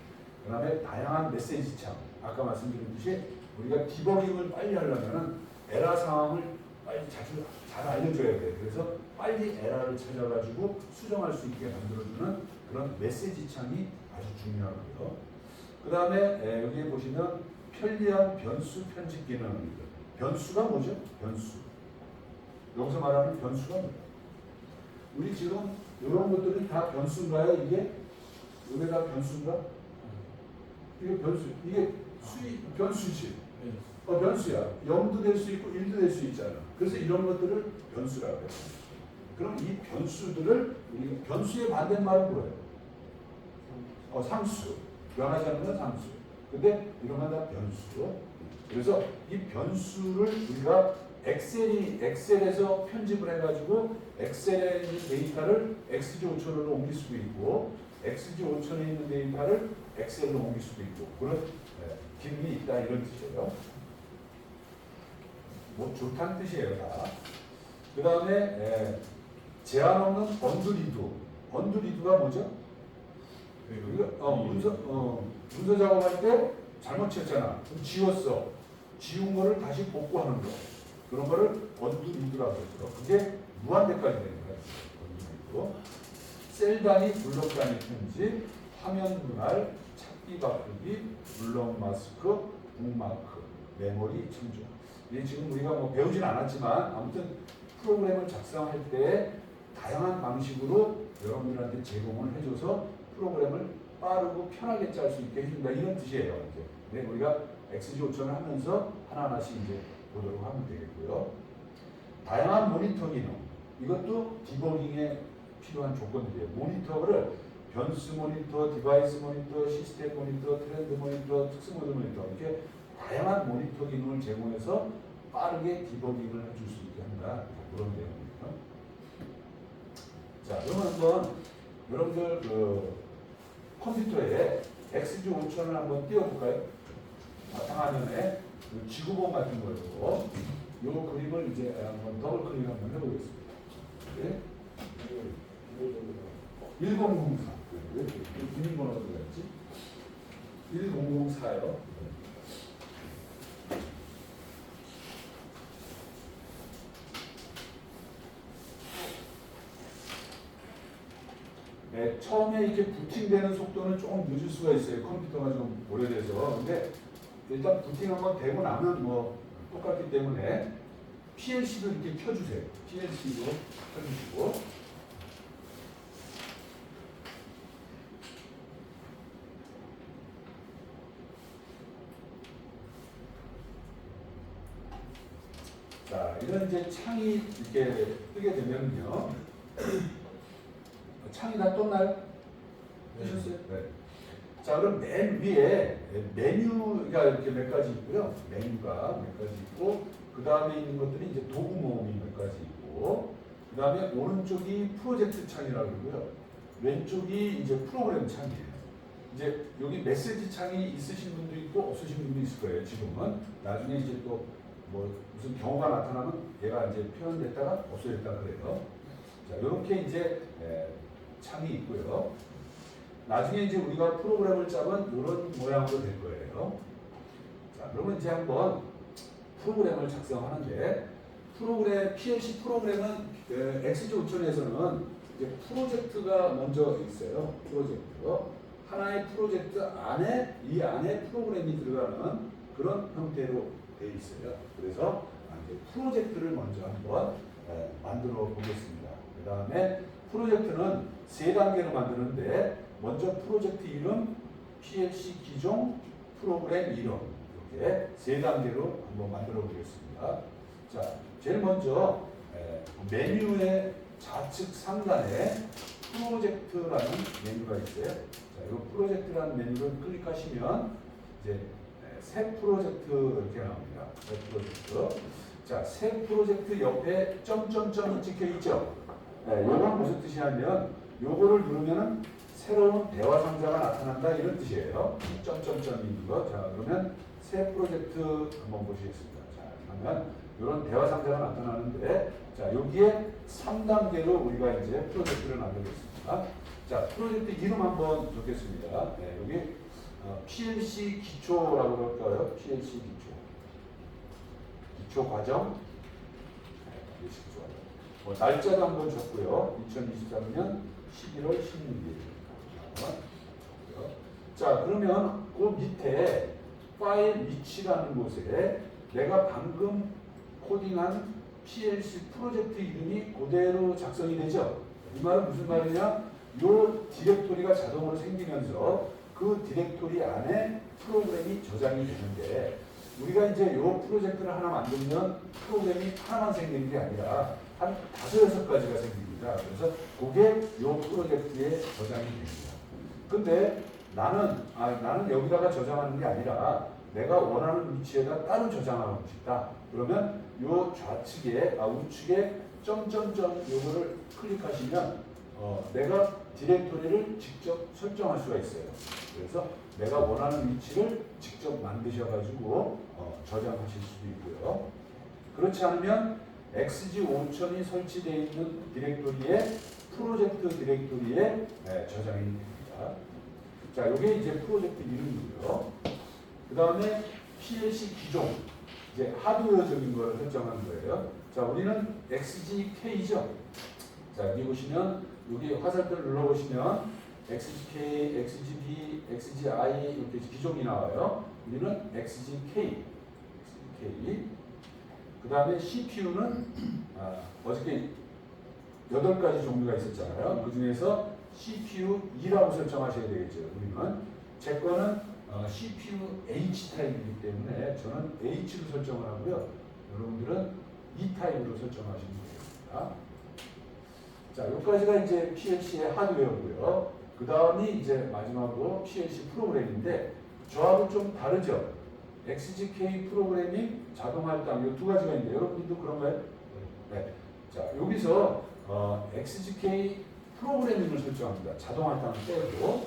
그 다음에 다양한 메시지 창. 아까 말씀드렸듯이 우리가 디버깅을 빨리 하려면 에러 상황을 빨리 잘 알려줘야 돼요. 그래서 빨리 에러를 찾아가지고 수정할 수 있게 만들어주는 그런 메시지 창이 아주 중요하고요. 그 다음에 여기에 보시면 편리한 변수 편집 기능입니다. 변수가 뭐죠? 변수. 여기서 말하는 변수가 뭐예요? 우리 지금 이런 것들이 다 변수인가요? 이게 여기다 변수인가? 이게 변수. 이게 변수지. 네. 변수야. 0도 될 수 있고 1도 될 수 있잖아. 그래서 이런 것들을 변수라고 해요. 그럼 이 변수들을 우리 변수의 반대말은 뭐예요? 상수. 변하지 않는 건 상수. 근데 이런 건 다 변수. 그래서 이 변수를 우리가 엑셀에서 편집을 해가지고 엑셀에 있는 데이터를 XG5000으로 옮길 수도 있고 XG5000에 있는 데이터를 엑셀로 옮길 수도 있고 그런 기능이 있다 이런 뜻이에요. 뭐 좋다는 뜻이에요 다. 그 다음에 제한 없는 언드리드가 뭐죠? 우리가 문서 작업할 때 잘못 쳤잖아. 그럼 지웠어. 지운 거를 다시 복구하는 거. 그런 거를 언드리드라고 그러죠. 그게 무한대까지 되는 거예요. 언드리드. 셀 단위, 블록 단위 편집, 화면 분할, 찾기 바꾸기, 블록 마스크, 북마크, 메모리 참조. 이게 지금 우리가 뭐 배우진 않았지만 아무튼 프로그램을 작성할 때 다양한 방식으로 여러분들한테 제공을 해줘서 프로그램을 빠르고 편하게 짤 수 있게 해준다 이런 뜻이에요. 이제. 네, 우리가 XG5000을 하면서 하나하나씩 이제 보도록 하면 되겠고요. 다양한 모니터 기능. 이것도 디버깅에 필요한 조건들이에요. 모니터를 변수 모니터, 디바이스 모니터, 시스템 모니터, 트렌드 모니터, 특수 모드 모니터 이렇게 다양한 모니터 기능을 제공해서 빠르게 디버깅을 해줄 수 있게 한다. 그런 내용입니다. 자, 그러면 한번 여러분들 컴퓨터에 XG5000을 한번 띄워볼까요? 바탕화면에 지구본 같은 거로 이 그림을 이제 한번 더블 클릭 한번 해보겠습니다. 네? 1004. 왜 이렇게 비밀번호가 들어갔지? 1004요. 네, 처음에 이렇게 부팅되는 속도는 조금 늦을 수가 있어요. 컴퓨터가 좀 오래돼서. 근데 일단 부팅 한번 되고 나면 뭐 똑같기 때문에 PLC도 이렇게 켜주세요. PLC도 켜주시고. 자, 이런 이제 창이 이렇게 뜨게 되면요. 창이 다 떴나요? 뜨셨어요? 네. 자, 그럼 맨 위에 메뉴가 이렇게 몇 가지 있고요. 메뉴가 몇 가지 있고, 그 다음에 있는 것들이 이제 도구 모음이 몇 가지 있고, 그 다음에 오른쪽이 프로젝트 창이라고 그러고요. 왼쪽이 이제 프로그램 창이에요. 이제 여기 메시지 창이 있으신 분도 있고 없으신 분도 있을 거예요. 지금은 나중에 이제 또 뭐 무슨 경우가 나타나면 얘가 이제 표현됐다가 없어졌다 그래요. 자, 이렇게 이제 창이 있고요. 나중에 이제 우리가 프로그램을 짜면 이런 모양으로 될 거예요. 자, 그러면 이제 한번 프로그램을 작성하는데 PLC 프로그램은 XG5000에서는 이제 프로젝트가 먼저 있어요. 프로젝트. 하나의 프로젝트 안에 이 안에 프로그램이 들어가는 그런 형태로 되어 있어요. 그래서 이제 프로젝트를 먼저 한번 만들어 보겠습니다. 그 다음에 프로젝트는 세 단계로 만드는데 먼저 프로젝트 이름, PLC 기종, 프로그램 이름 이렇게 세 단계로 한번 만들어 보겠습니다. 자, 제일 먼저 메뉴의 좌측 상단에 프로젝트라는 메뉴가 있어요. 자, 이 프로젝트라는 메뉴를 클릭하시면 이제 새 프로젝트 이렇게 나옵니다. 새 프로젝트. 자, 새 프로젝트 옆에 점점점이 찍혀 있죠. 이건 무슨 뜻이냐면 요거를 누르면은 새로운 대화 상자가 나타난다 이런 뜻이에요. 점점점 있는 거. 자, 그러면 새 프로젝트 한번 보시겠습니다. 자, 그러면 이런 대화 상자가 나타나는데 자, 여기에 3단계로 우리가 이제 프로젝트를 만들겠습니다. 자, 프로젝트 이름 한번 적겠습니다. 네, 여기 PLC 기초라고 그럴까요? PLC 기초 과정. 네, 기초 과정. 날짜도 한번 적고요. 2023년 11월 16일. 자, 그러면 그 밑에 파일 위치라는 곳에 내가 방금 코딩한 PLC 프로젝트 이름이 그대로 작성이 되죠. 이 말은 무슨 말이냐? 요 디렉토리가 자동으로 생기면서 그 디렉토리 안에 프로그램이 저장이 되는데 우리가 이제 요 프로젝트를 하나 만들면 프로그램이 하나만 생기는 게 아니라 한 5, 6가지가 생깁니다. 그래서 그게 요 프로젝트에 저장이 됩니다. 근데 나는 여기다가 저장하는 게 아니라 내가 원하는 위치에다 따로 저장하고 싶다. 그러면 요 우측에 점점점 요거를 클릭하시면 내가 디렉토리를 직접 설정할 수가 있어요. 그래서 내가 원하는 위치를 직접 만드셔가지고 저장하실 수도 있고요. 그렇지 않으면 XG5000이 설치되어 있는 디렉토리에 프로젝트 디렉토리에 저장이 됩니다. 자, 이게 이제 프로젝트 이름이고요. 그 다음에 PLC 기종, 이제 하드웨어적인 거를 설정하는 거예요. 자, 우리는 XGK죠. 자, 여기 보시면 여기 화살표를 눌러보시면 XGK, XGB, XGI 이렇게 기종이 나와요. 우리는 XGK. 그 다음에 CPU는 어저께 8가지 종류가 있었잖아요. 그 중에서 CPU 2라고 설정하셔야 되겠죠. 우리는 제 거는 CPU H 타입이기 때문에 저는 H로 설정을 하고요. 여러분들은 E 타입으로 설정하시면 되겠습니다. 자, 여기까지가 이제 PLC의 하드웨어고요. 그 다음이 이제 마지막으로 PLC 프로그램인데 저하고 좀 다르죠. XGK 프로그래밍, 자동할당 이 2가지가 있는데 여러분들도 그런가요? 네. 자, 여기서 XGK 프로그래밍을 설정합니다. 자동할당을 빼고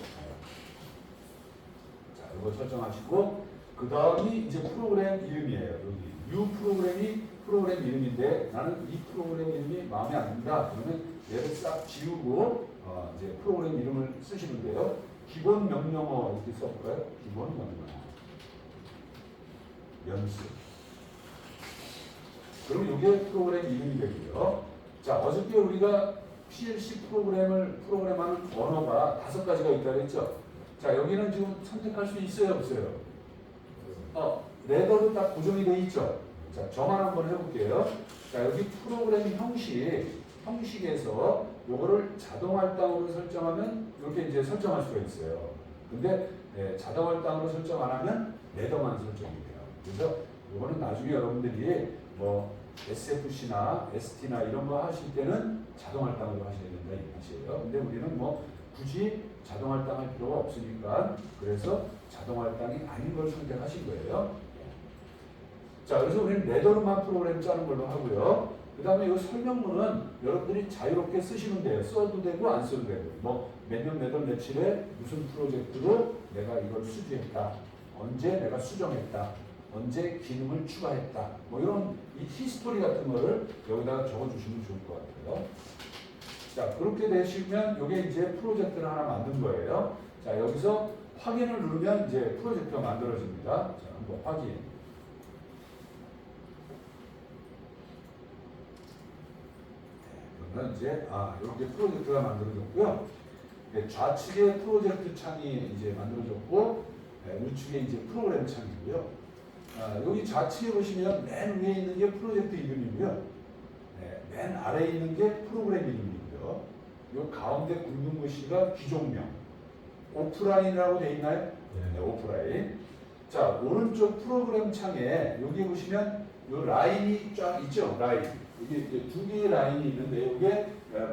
자, 이거 설정하시고 그 다음이 이제 프로그램 이름이에요. 여기 U 프로그램이 프로그램 이름인데 나는 이 프로그램 이름이 마음에 안 든다. 그러면 얘를 싹 지우고 이제 프로그램 이름을 쓰시면 돼요. 기본 명령어 이렇게 써볼까요? 기본 명령어 연습. 그럼 이게 프로그램 이름이 되고요. 자, 어저께 우리가 PLC 프로그램하는 언어가 5가지가 있다고 했죠. 자, 여기는 지금 선택할 수 있어요, 없어요? 레더도 딱 고정이 돼 있죠. 자, 저만 한번 해볼게요. 자, 여기 프로그램 형식에서 요거를 자동할당으로 설정하면 이렇게 이제 설정할 수가 있어요. 근데 자동할당으로 설정 안 하면 레더만 설정이 돼요. 그래서 요거는 나중에 여러분들이 뭐 SFC나 ST나 이런 거 하실 때는 자동할당으로 하셔야 된다 이 뜻이에요. 근데 우리는 뭐 굳이 자동할당할 필요가 없으니까 그래서 자동할당이 아닌 걸 선택하신 거예요. 자, 그래서 우리는 레더로만 프로그램 짜는 걸로 하고요. 그 다음에 이 설명문은 여러분들이 자유롭게 쓰시면 돼요. 써도 되고 안 써도 되고. 뭐 몇 년 몇 월 며칠에 무슨 프로젝트로 내가 이걸 수주했다. 언제 내가 수정했다. 언제 기능을 추가했다. 뭐 이런 이 히스토리 같은 거를 여기다가 적어주시면 좋을 것 같아요. 자, 그렇게 되시면 이게 이제 프로젝트를 하나 만든 거예요. 자, 여기서 확인을 누르면 이제 프로젝트가 만들어집니다. 자, 한번 확인. 그러면 이제 이렇게 프로젝트가 만들어졌고요. 좌측에 프로젝트 창이 이제 만들어졌고 우측에 이제 프로그램 창이고요. 여기 좌측에 보시면 맨 위에 있는 게 프로젝트 이름이고요. 맨 아래에 있는 게 프로그램 이름이고요. 요 가운데 굵은 글씨가 기종명. 오프라인이라고 되어 있나요? 네, 오프라인. 자, 오른쪽 프로그램 창에 여기 보시면 요 라인이 쫙 있죠? 라인. 이게 2개의 라인이 있는데 이게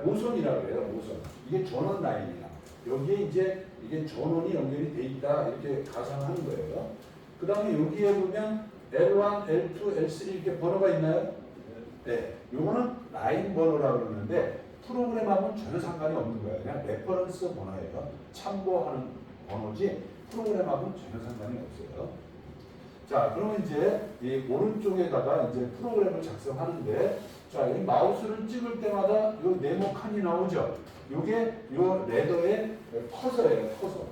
모선이라고 해요. 모선. 이게 전원 라인이야. 여기에 이제 이게 전원이 연결이 돼 있다 이렇게 가상하는 거예요. 그 다음에 여기에 보면 L1, L2, L3 이렇게 번호가 있나요? 네. 요거는 라인 번호라고 그러는데 프로그램하고는 전혀 상관이 없는 거예요. 그냥 레퍼런스 번호예요. 참고하는 번호지 프로그램하고는 전혀 상관이 없어요. 자, 그러면 이제 이 오른쪽에다가 이제 프로그램을 작성하는데 자, 이 마우스를 찍을 때마다 요 네모 칸이 나오죠. 요게 요 레더의 커서예요. 커서.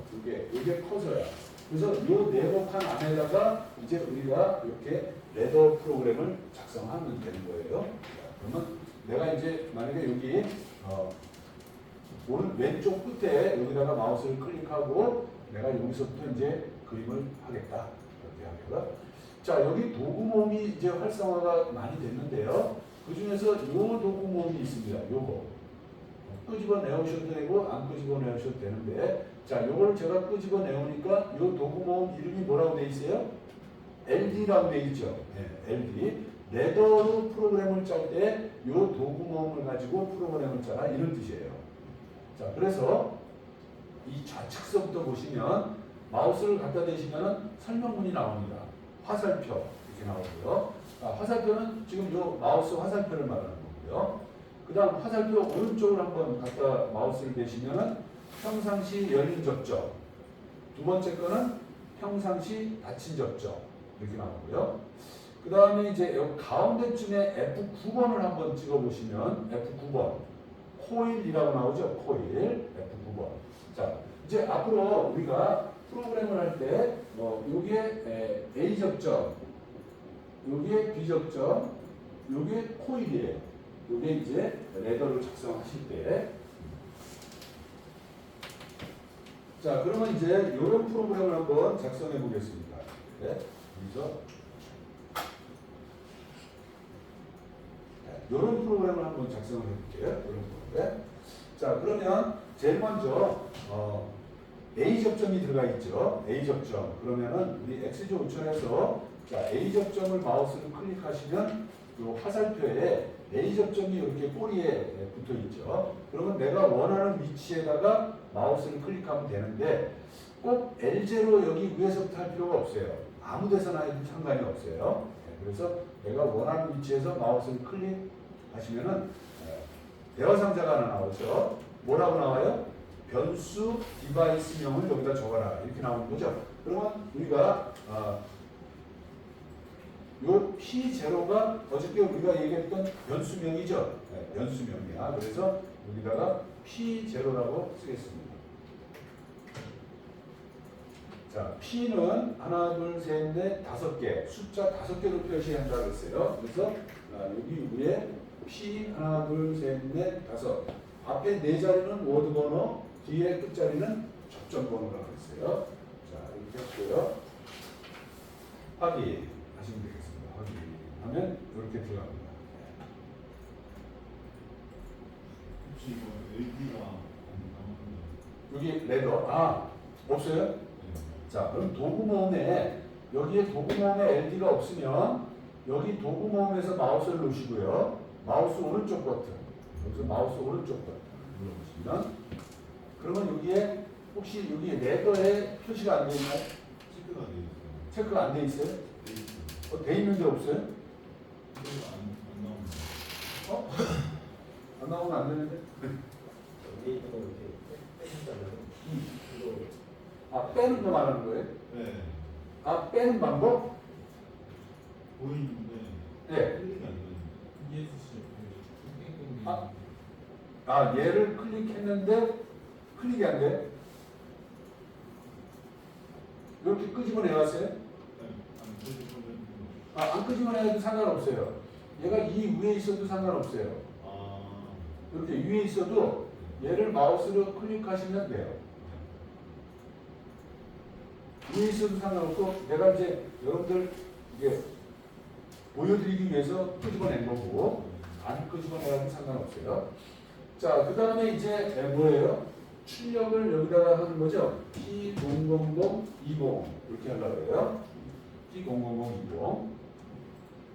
요게 커서야. 그래서 요 네모 칸 안에다가 이제 우리가 이렇게 레더 프로그램을 작성하면 되는 거예요. 그러면 내가 이제 만약에 여기 오른 왼쪽 끝에 여기다가 마우스를 클릭하고 내가 여기서부터 이제 그림을 하겠다. 이렇게 하겠다. 자, 여기 도구 모음이 이제 활성화가 많이 됐는데요. 그 중에서 요 도구 모음이 있습니다. 요거. 끄집어내오셔도 되고 안 끄집어내오셔도 되는데, 자, 요걸 제가 끄집어내오니까 요 도구 모음 이름이 뭐라고 돼 있어요? LD라고 돼 있죠. 네, LD. 레더로 프로그램을 짤 때 요 도구 모음을 가지고 프로그램을 짜라 이런 뜻이에요. 자, 그래서 이 좌측서부터 보시면 마우스를 갖다 대시면 설명문이 나옵니다. 화살표 이렇게 나오고요. 화살표는 지금 요 마우스 화살표를 말하는 거고요. 그 다음 화살표 오른쪽을 한번 갖다 마우스를 대시면 평상시 열린 접점, 두 번째 거는 평상시 닫힌 접점 이렇게 나오고요. 그 다음에 이제 여기 가운데쯤에 F9번을 한번 찍어보시면 F9번 코일이라고 나오죠. 코일 F9번. 자, 이제 앞으로 우리가 프로그램을 할 때 요게 A 접점, 요게 B 접점, 요게 코일이에요. 요게 이제 레더를 작성하실 때. 자, 그러면 이제 요런 프로그램을 한번 작성해 보겠습니다. 네, 여기서 요런 프로그램을 한번 작성을 해볼게요. 요런 프로그램. 자, 그러면 제일 먼저 A 접점이 들어가 있죠. A 접점. 그러면은 우리 XG 5000에서 자, A 접점을 마우스를 클릭하시면 요 화살표에 A 접점이 이렇게 꼬리에 붙어 있죠. 그러면 내가 원하는 위치에다가 마우스를 클릭하면 되는데 꼭 L0 여기 위에서부터 할 필요가 없어요. 아무 데서나 해도 상관이 없어요. 그래서 내가 원하는 위치에서 마우스를 클릭하시면은 대화 상자가 하나 나오죠. 뭐라고 나와요? 변수 디바이스명을 여기다 적어라 이렇게 나오는 거죠. 그러면 우리가 요 P0가 어저께 우리가 얘기했던 변수명이죠. 네, 변수명이야. 그래서 여기다가 P0라고 쓰겠습니다. 자, P는 하나, 둘, 셋, 넷, 5개 숫자 5개로 표시한다고 했어요. 그래서 여기 위에 P 하나, 둘, 셋, 넷, 5. 앞에 네 자리는 워드 번호, 뒤에 끝자리는 접점 번호라고 했어요. 자, 이렇게 했고요. 확인 하시면 되겠습니다. 확인하면 이렇게 들어갑니다. 혹시 이거 LD가 여기 레더 없어요? 자, 그럼 도구 모음에 여기에 도구 모음에 LD가 없으면 여기 도구 모음에서 마우스를 놓으시고요. 마우스 오른쪽 버튼 여기서 마우스 오른쪽 버튼 눌러보시면 그러면 여기에 혹시 여기 레더에 표시가 안 돼 있나요? 체크가 돼 있어요. 체크가 안 돼 있어요? 돼 있어요. 돼 있는데 없어요? 안 나옵니다. 안 나오면 안 되는데? 위에 있는 거 이렇게 빼신다면 이거 빼는 거 말하는 거예요? 네. 빼는 방법? 보이는데 네. 클릭이 안 되는데. ESC 얘를 클릭했는데 클릭이 안 돼? 이렇게 끄집어내왔어요? 네. 안 되는 안 끄집어내도 상관없어요. 얘가 이 위에 있어도 상관없어요. 이렇게 위에 있어도 얘를 마우스로 클릭하시면 돼요. 위에 있어도 상관없고 내가 이제 여러분들 이게 보여드리기 위해서 끄집어낸 거고 안 끄집어내도 상관없어요. 자, 그 다음에 이제 뭐예요? 출력을 여기다가 하는 거죠. P00020 이렇게 하려고 해요. P00020.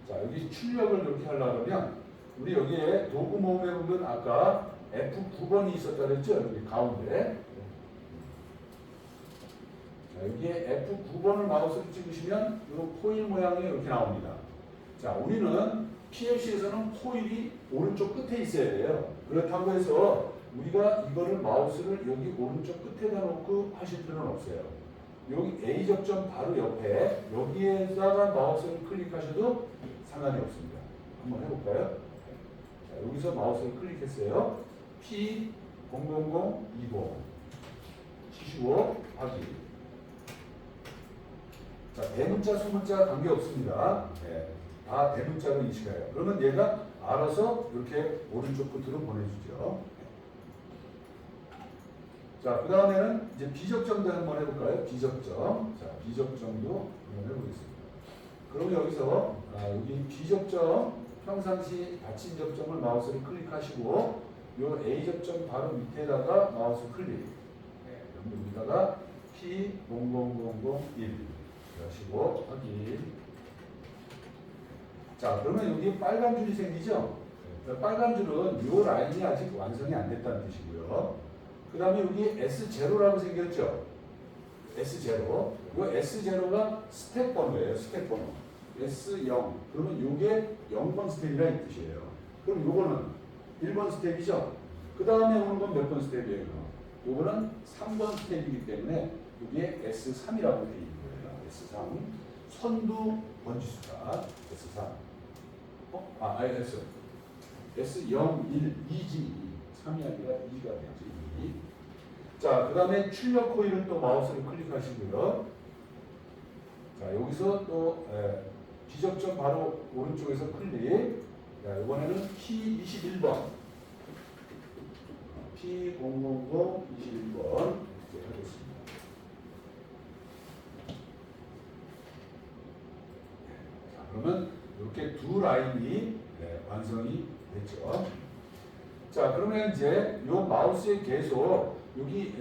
자, 여기 출력을 이렇게 하려고 하면 우리 여기에 도구 모음에 보면 아까 F9번이 있었다 그랬죠? 여기 가운데. 자, 여기에 F9번을 마우스로 찍으시면 이 코일 모양이 이렇게 나옵니다. 자, 우리는 PLC에서는 코일이 오른쪽 끝에 있어야 돼요. 그렇다고 해서 우리가 이거를 마우스를 여기 오른쪽 끝에다 놓고 하실 필요는 없어요. 여기 A 접점 바로 옆에 여기에다가 마우스를 클릭하셔도 상관이 없습니다. 한번 해볼까요? 자, 여기서 마우스를 클릭했어요. P0020 치시고 확인. 자, 대문자, 소문자 관계없습니다. 네, 다 대문자로 인식해요. 그러면 얘가 알아서 이렇게 오른쪽 끝으로 보내주죠. 자, 그 다음에는 이제 비접점도 한번 해볼까요? 비접점. 자, 비접점도 한번 해보겠습니다. 그럼 여기서 여기 비접점 평상시 닫힌 접점을 마우스를 클릭하시고 요 A 접점 바로 밑에다가 마우스 클릭. 여기다가 P00001 하시고 확인. 자, 그러면 여기 빨간 줄이 생기죠? 빨간 줄은 요 라인이 아직 완성이 안 됐다는 뜻이고요. 그 다음에 여기 S0라고 생겼죠? S0. 요 S0가 스텝 번호예요. 스텝 번호. S0. 그러면 요게 0번 스텝이라는 뜻이에요. 그럼 요거는 1번 스텝이죠? 그 다음에 오는 건 몇 번 스텝이에요? 요거는 3번 스텝이기 때문에 이게 S3이라고 되어 있는 거예요. S3. 선두 번지수다. S3. S0, 1, 2지. 3이 아니라 2가 되죠. 2. 자, 그 다음에 출력 코일은 또 마우스를 클릭하시고요. 자, 여기서 또 지적점 바로 오른쪽에서 클릭. 자, 이번에는 P21번. P000 21번 이렇게 하겠습니다. 자, 그러면 이렇게 두 라인이 완성이 됐죠. 자, 그러면 이제 요 마우스에 계속 여기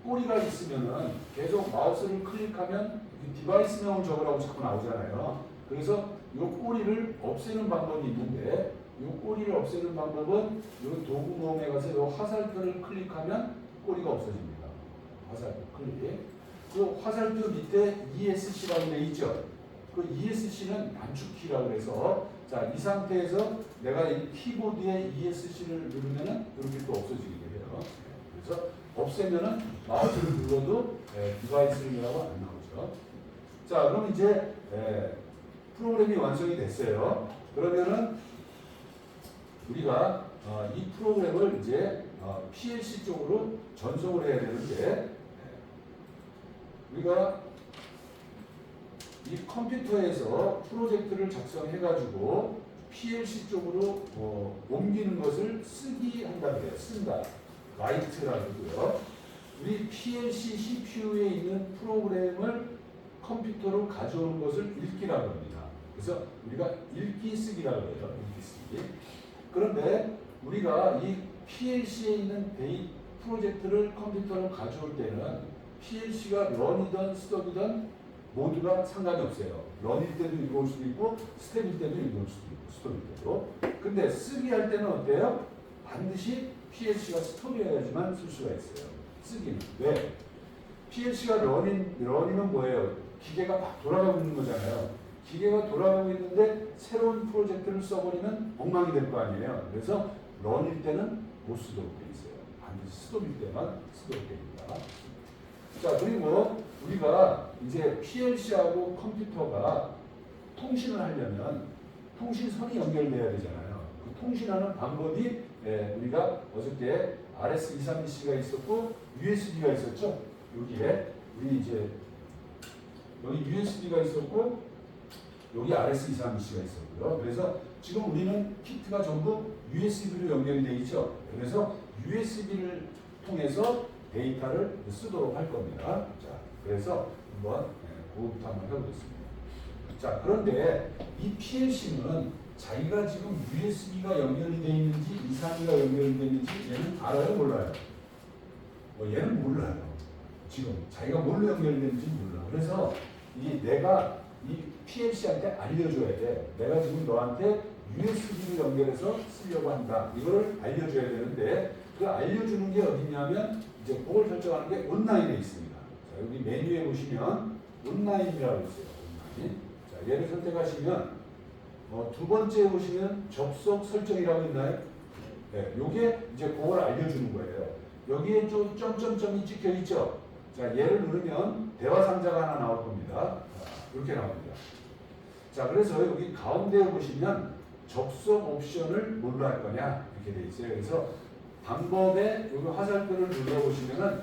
꼬리가 있으면은 계속 마우스를 클릭하면 디바이스명을 적으라고 자꾸 나오잖아요. 그래서 요 꼬리를 없애는 방법이 있는데 요 꼬리를 없애는 방법은 요 도구 모음에 가서 요 화살표를 클릭하면 꼬리가 없어집니다. 화살표 클릭. 그 화살표 밑에 ESC라고 되어 있죠. 그 ESC는 단축키라고 해서 자, 이 상태에서 내가 이 키보드에 ESC를 누르면은 이렇게 또 없어지게 돼요. 그래서 없애면은 마우스를 눌러도 디바이스라고 안 나오죠. 자, 그럼 이제 프로그램이 완성이 됐어요. 그러면은 우리가 이 프로그램을 이제 PLC 쪽으로 전송을 해야 되는데 우리가 이 컴퓨터에서 프로젝트를 작성해가지고 PLC 쪽으로 옮기는 것을 쓰기 한다고 해요. 쓴다. 라이트라고 하고요. 우리 PLC CPU에 있는 프로그램을 컴퓨터로 가져오는 것을 읽기라고 합니다. 그래서 우리가 읽기 쓰기라고 해요. 읽기 쓰기. 그런데 우리가 이 PLC에 있는 프로젝트를 컴퓨터로 가져올 때는 PLC가 런이든 스톱이든 모두가 상관이 없어요. 런일 때도 읽어올 수도 있고 스텝일 때도 읽어올 수도 있고 스톱일 때도. 근데 쓰기 할 때는 어때요? 반드시 PLC가 스톱이어야지만 쓸 수가 있어요. 쓰기는. 왜? PLC가 런이면 뭐예요? 기계가 막 돌아가고 있는 거잖아요. 기계가 돌아가고 있는데 새로운 프로젝트를 써버리면 엉망이 될 거 아니에요. 그래서 런일 때는 못 쓰도록 돼 있어요. 반드시 스톱일 때만 쓰도록 됩니다. 자, 그리고 우리가 이제 PLC하고 컴퓨터가 통신을 하려면 통신선이 연결돼야 되잖아요. 그 통신하는 방법이 우리가 어저께 RS232C가 있었고 USB가 있었죠. 여기에 우리 이제 여기 USB가 있었고 여기 RS232C가 있었고요. 그래서 지금 우리는 키트가 전부 USB로 연결이 되어 있죠. 그래서 USB를 통해서 데이터를 쓰도록 할 겁니다. 자, 그래서 한번 그거부터 한번 해보겠습니다. 자, 그런데 이 PLC는 자기가 지금 USB가 연결이 되어 있는지 이상이가 연결이 되어 있는지 얘는 알아요? 몰라요? 얘는 몰라요. 지금 자기가 뭘로 연결되는지 몰라. 그래서 내가 이 PLC한테 알려줘야 돼. 내가 지금 너한테 USB를 연결해서 쓰려고 한다. 이거를 알려줘야 되는데 그 알려주는 게 어디냐면 이제 그걸 설정하는 게 온라인에 있습니다. 자, 여기 메뉴에 보시면 온라인이라고 있어요. 온라인. 자, 얘를 선택하시면 두 번째에 보시면 접속 설정이라고 있나요? 네, 요게 이제 그걸 알려주는 거예요. 여기에 좀 점점점이 찍혀 있죠. 자, 얘를 누르면 대화 상자가 하나 나올 겁니다. 자, 이렇게 나옵니다. 자, 그래서 여기 가운데에 보시면 접속 옵션을 뭘로 할 거냐 이렇게 돼 있어요. 그래서 방법에 여기 화살표를 눌러보시면은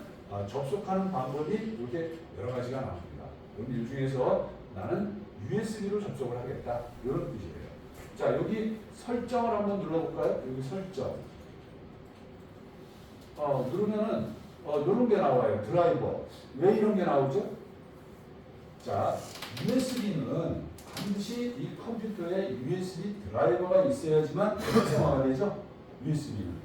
접속하는 방법이 이렇게 여러 가지가 나옵니다. 그럼 이 중에서 나는 USB로 접속을 하겠다 이런 뜻이에요. 자, 여기 설정을 한번 눌러볼까요? 여기 설정. 누르면은 이런 게 나와요. 드라이버. 왜 이런 게 나오죠? 자, USB는 반드시 이 컴퓨터에 USB 드라이버가 있어야지만 활성화가 되죠. USB는.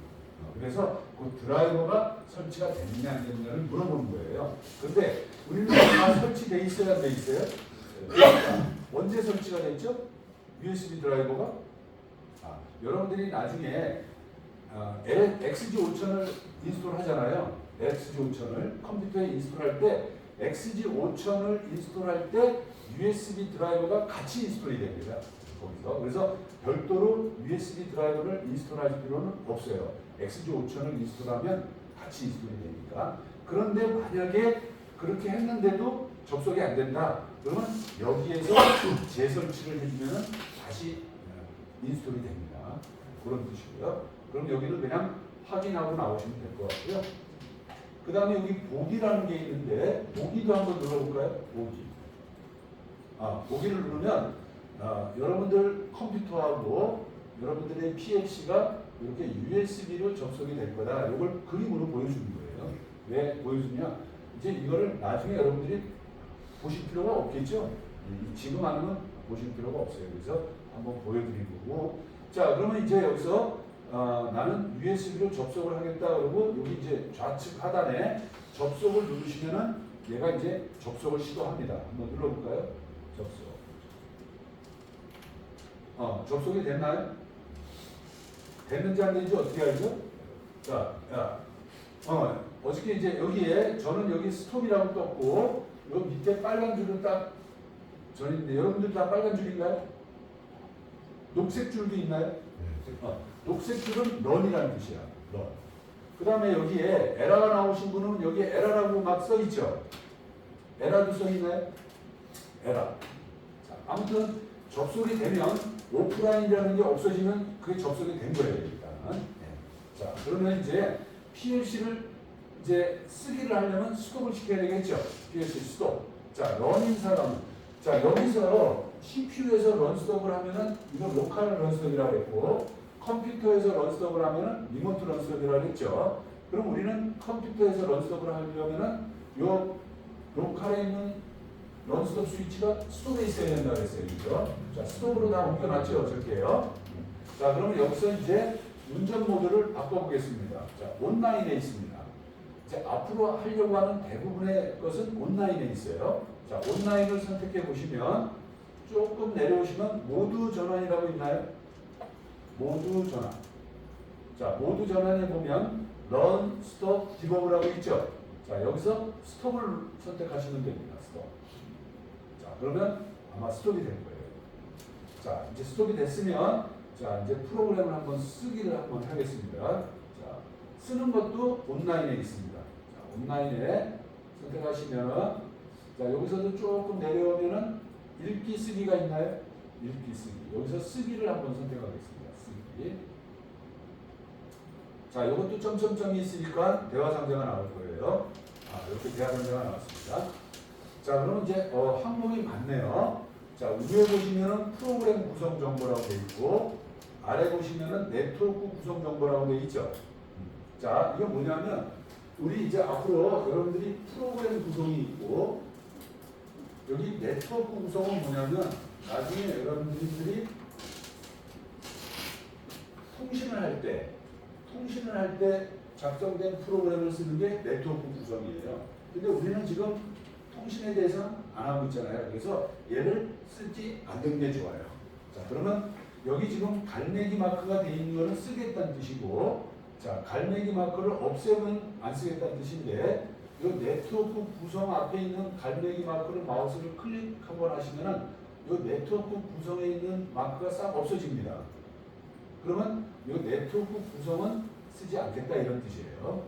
그래서 그 드라이버가 설치가 됐느냐 안 됐느냐를 물어보는 거예요. 근데 우리는 다 설치돼 있어야 안 돼 있어요? 언제 설치가 됐죠? USB 드라이버가? 여러분들이 나중에 XG5000을 인스톨 하잖아요. XG5000을 컴퓨터에 인스톨할 때 XG5000을 인스톨할 때 USB 드라이버가 같이 인스톨이 됩니다. 거기서. 그래서 별도로 USB 드라이버를 인스톨할 필요는 없어요. XG5000을 인스톨하면 같이 인스톨이 되니까. 그런데 만약에 그렇게 했는데도 접속이 안 된다. 그러면 여기에서 재설치를 해주면 다시 인스톨이 됩니다. 그런 뜻이고요. 그럼 여기는 그냥 확인하고 나오시면 될 것 같고요. 그 다음에 여기 보기라는 게 있는데 보기도 한번 눌러볼까요? 보기. 보기를 누르면 여러분들 컴퓨터하고 여러분들의 PLC가 이렇게 USB로 접속이 될 거다. 이걸 그림으로 보여주는 거예요. 왜 보여주냐? 이제 이거를 나중에 여러분들이 보실 필요가 없겠죠? 지금 하면 보실 필요가 없어요. 그래서 한번 보여드린 거고. 자, 그러면 이제 여기서 나는 USB로 접속을 하겠다 그러고 여기 이제 좌측 하단에 접속을 누르시면은 얘가 이제 접속을 시도합니다. 한번 눌러볼까요? 접속. 접속이 됐나요? 됐는지 안 됐는지 어떻게 알죠? 자, 어저께 이제 여기에 저는 여기 스톱이라고 떴고 요 밑에 빨간 줄은 딱 전인데 여러분들 다 빨간 줄인가요? 녹색 줄도 있나요? 녹색 줄은 런이라는 뜻이야. 런. 그 다음에 여기에 에러가 나오신 분은 여기에 에러라고 막 써있죠? 에러도 써있나요? 에러. 자, 아무튼 접속이 되면 오프라인이라는 게 없어지면 그게 접속이 된 거예요. 일단. 네. 자, 그러면 이제 PLC를 이제 쓰기를 하려면 스톱을 시켜야 되겠죠? PLC 스톱. 자, 런인 사람은 자, 여기서 CPU에서 런스톱을 하면은 이거 로컬 런스톱이라고 했고 컴퓨터에서 런스톱을 하면은 리모트 런스톱이라고 했죠. 그럼 우리는 컴퓨터에서 런스톱을 하려면은 요 로컬에 있는 런스톱 스위치가 스톱에 있어야 된다고 했어요. 그죠? 자, 스톱으로 다 옮겨놨죠. 저렇게요. 자, 그러면 여기서 이제 운전 모드를 바꿔보겠습니다. 자, 온라인에 있습니다. 이제 앞으로 하려고 하는 대부분의 것은 온라인에 있어요. 자, 온라인을 선택해 보시면 조금 내려오시면 모두 전환이라고 있나요? 모두 전환. 자, 모두 전환에 보면 런, 스톱, 디버그라고 있죠? 자, 여기서 스톱을 선택하시면 됩니다. 스톱. 자, 그러면 아마 스톱이 될 거예요. 자, 이제 스톱이 됐으면 자, 이제 프로그램을 한번 쓰기를 한번 하겠습니다. 자, 쓰는 것도 온라인에 있습니다. 자, 온라인에 선택하시면 자, 여기서도 조금 내려오면은 읽기 쓰기가 있나요? 읽기 쓰기. 여기서 쓰기를 한번 선택하겠습니다. 쓰기. 자, 이것도 점점점이 있으니까 대화 상자가 나올 거예요. 이렇게 대화 상자가 나왔습니다. 자, 그럼 이제 항목이 많네요. 자, 위에 보시면은 프로그램 구성 정보라고 되어 있고 아래 보시면은 네트워크 구성 정보라고 되어 있죠. 자, 이게 뭐냐면 우리 이제 앞으로 여러분들이 프로그램 구성이 있고 여기 네트워크 구성은 뭐냐면 나중에 여러분들이 통신을 할 때 작성된 프로그램을 쓰는 게 네트워크 구성이에요. 근데 우리는 지금 통신에 대해서는 안 하고 있잖아요. 그래서 얘를 쓰지 않는 게 좋아요. 자, 그러면 여기 지금 갈매기 마크가 되어 있는 거는 쓰겠다는 뜻이고 자, 갈매기 마크를 없애면 안 쓰겠다는 뜻인데 이 네트워크 구성 앞에 있는 갈매기 마크를 마우스를 클릭 한번 하시면은 이 네트워크 구성에 있는 마크가 싹 없어집니다. 그러면 이 네트워크 구성은 쓰지 않겠다 이런 뜻이에요.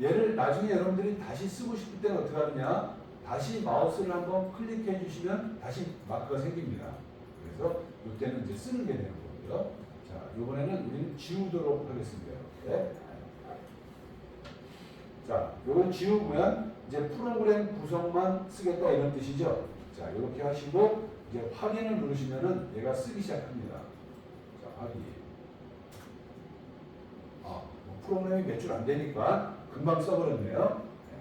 얘를 나중에 여러분들이 다시 쓰고 싶을 때는 어떻게 하느냐? 다시 마우스를 한번 클릭해 주시면 다시 마크가 생깁니다. 그래서 이때는 이제 쓰는 게 되는 거고요. 자, 이번에는 우리는 지우도록 하겠습니다. 이렇게. 자, 이건 지우면 이제 프로그램 구성만 쓰겠다 이런 뜻이죠. 자, 이렇게 하시고 이제 확인을 누르시면은 얘가 쓰기 시작합니다. 자, 확인. 프로그램이 몇 줄 안 되니까 금방 써버렸네요. 네.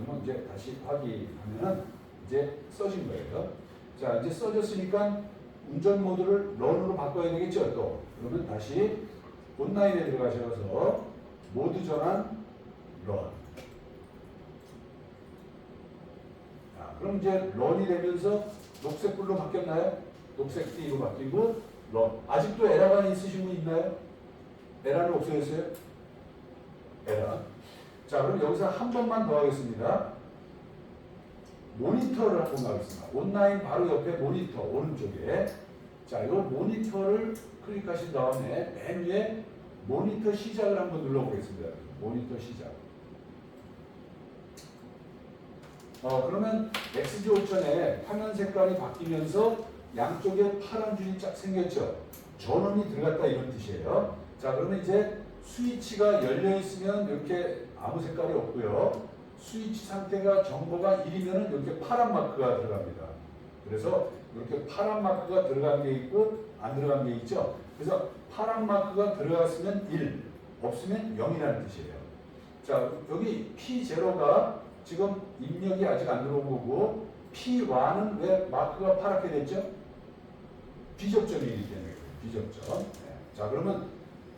그러면 이제 다시 확인하면은 이제 써진 거예요. 자, 이제 써졌으니까 운전 모드를 런으로 바꿔야 되겠죠. 또 그러면 다시 온라인에 들어가셔서 모드 전환 런. 자, 그럼 이제 런이 되면서 녹색불로 바뀌었나요? 녹색 띠로 바뀌고 런. 아직도 에러가 있으신 분 있나요? 에러는 없어졌어요? 에러. 자, 그럼 여기서 한 번만 더 하겠습니다. 모니터를 한번 가겠습니다. 온라인 바로 옆에 모니터 오른쪽에. 자, 이 모니터를 클릭하신 다음에 맨 위에 모니터 시작을 한번 눌러보겠습니다. 모니터 시작. 그러면 XG5000에 화면 색깔이 바뀌면서 양쪽에 파란 줄이 쫙 생겼죠. 전원이 들어갔다 이런 뜻이에요. 자, 그러면 이제 스위치가 열려 있으면 이렇게 아무 색깔이 없고요. 스위치 상태가 정보가 1이면 이렇게 파란 마크가 들어갑니다. 그래서 이렇게 파란 마크가 들어간 게 있고 안 들어간 게 있죠. 그래서 파란 마크가 들어갔으면 1, 없으면 0이라는 뜻이에요. 자, 여기 P0가 지금 입력이 아직 안 들어온 거고 P1은 왜 마크가 파랗게 됐죠? 비접점이기 때문에 비접점. 네. 자, 그러면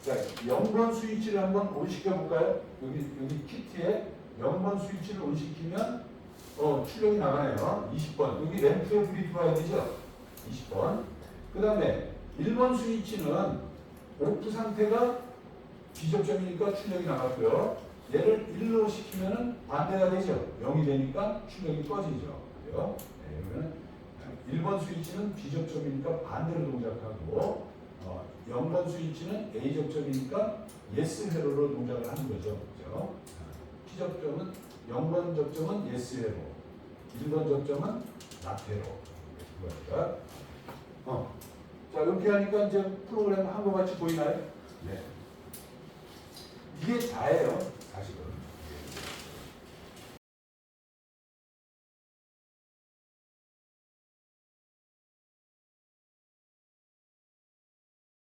자, 0번 스위치를 한번 온시켜 볼까요? 여기 키트에 0번 스위치를 온시키면 출력이 나가네요. 20번. 여기 램프에 불이 들어와야 되죠? 20번. 그 다음에 1번 스위치는 오프 상태가 비접점이니까 출력이 나갔고요. 얘를 1로 시키면 반대가 되죠. 0이 되니까 출력이 꺼지죠. 그래요? 네, 그러면 1번 스위치는 B접점이니까 반대로 동작하고 0번 스위치는 A접점이니까 yes 회로로 동작을 하는 거죠. 그죠? P접점은 0번 접점은 yes 회로, 1번 접점은 not 회로. 그거니까. 자, 이렇게 하니까 이제 프로그램 한 거 같이 보이나요? 네. 이게 다예요, 사실은.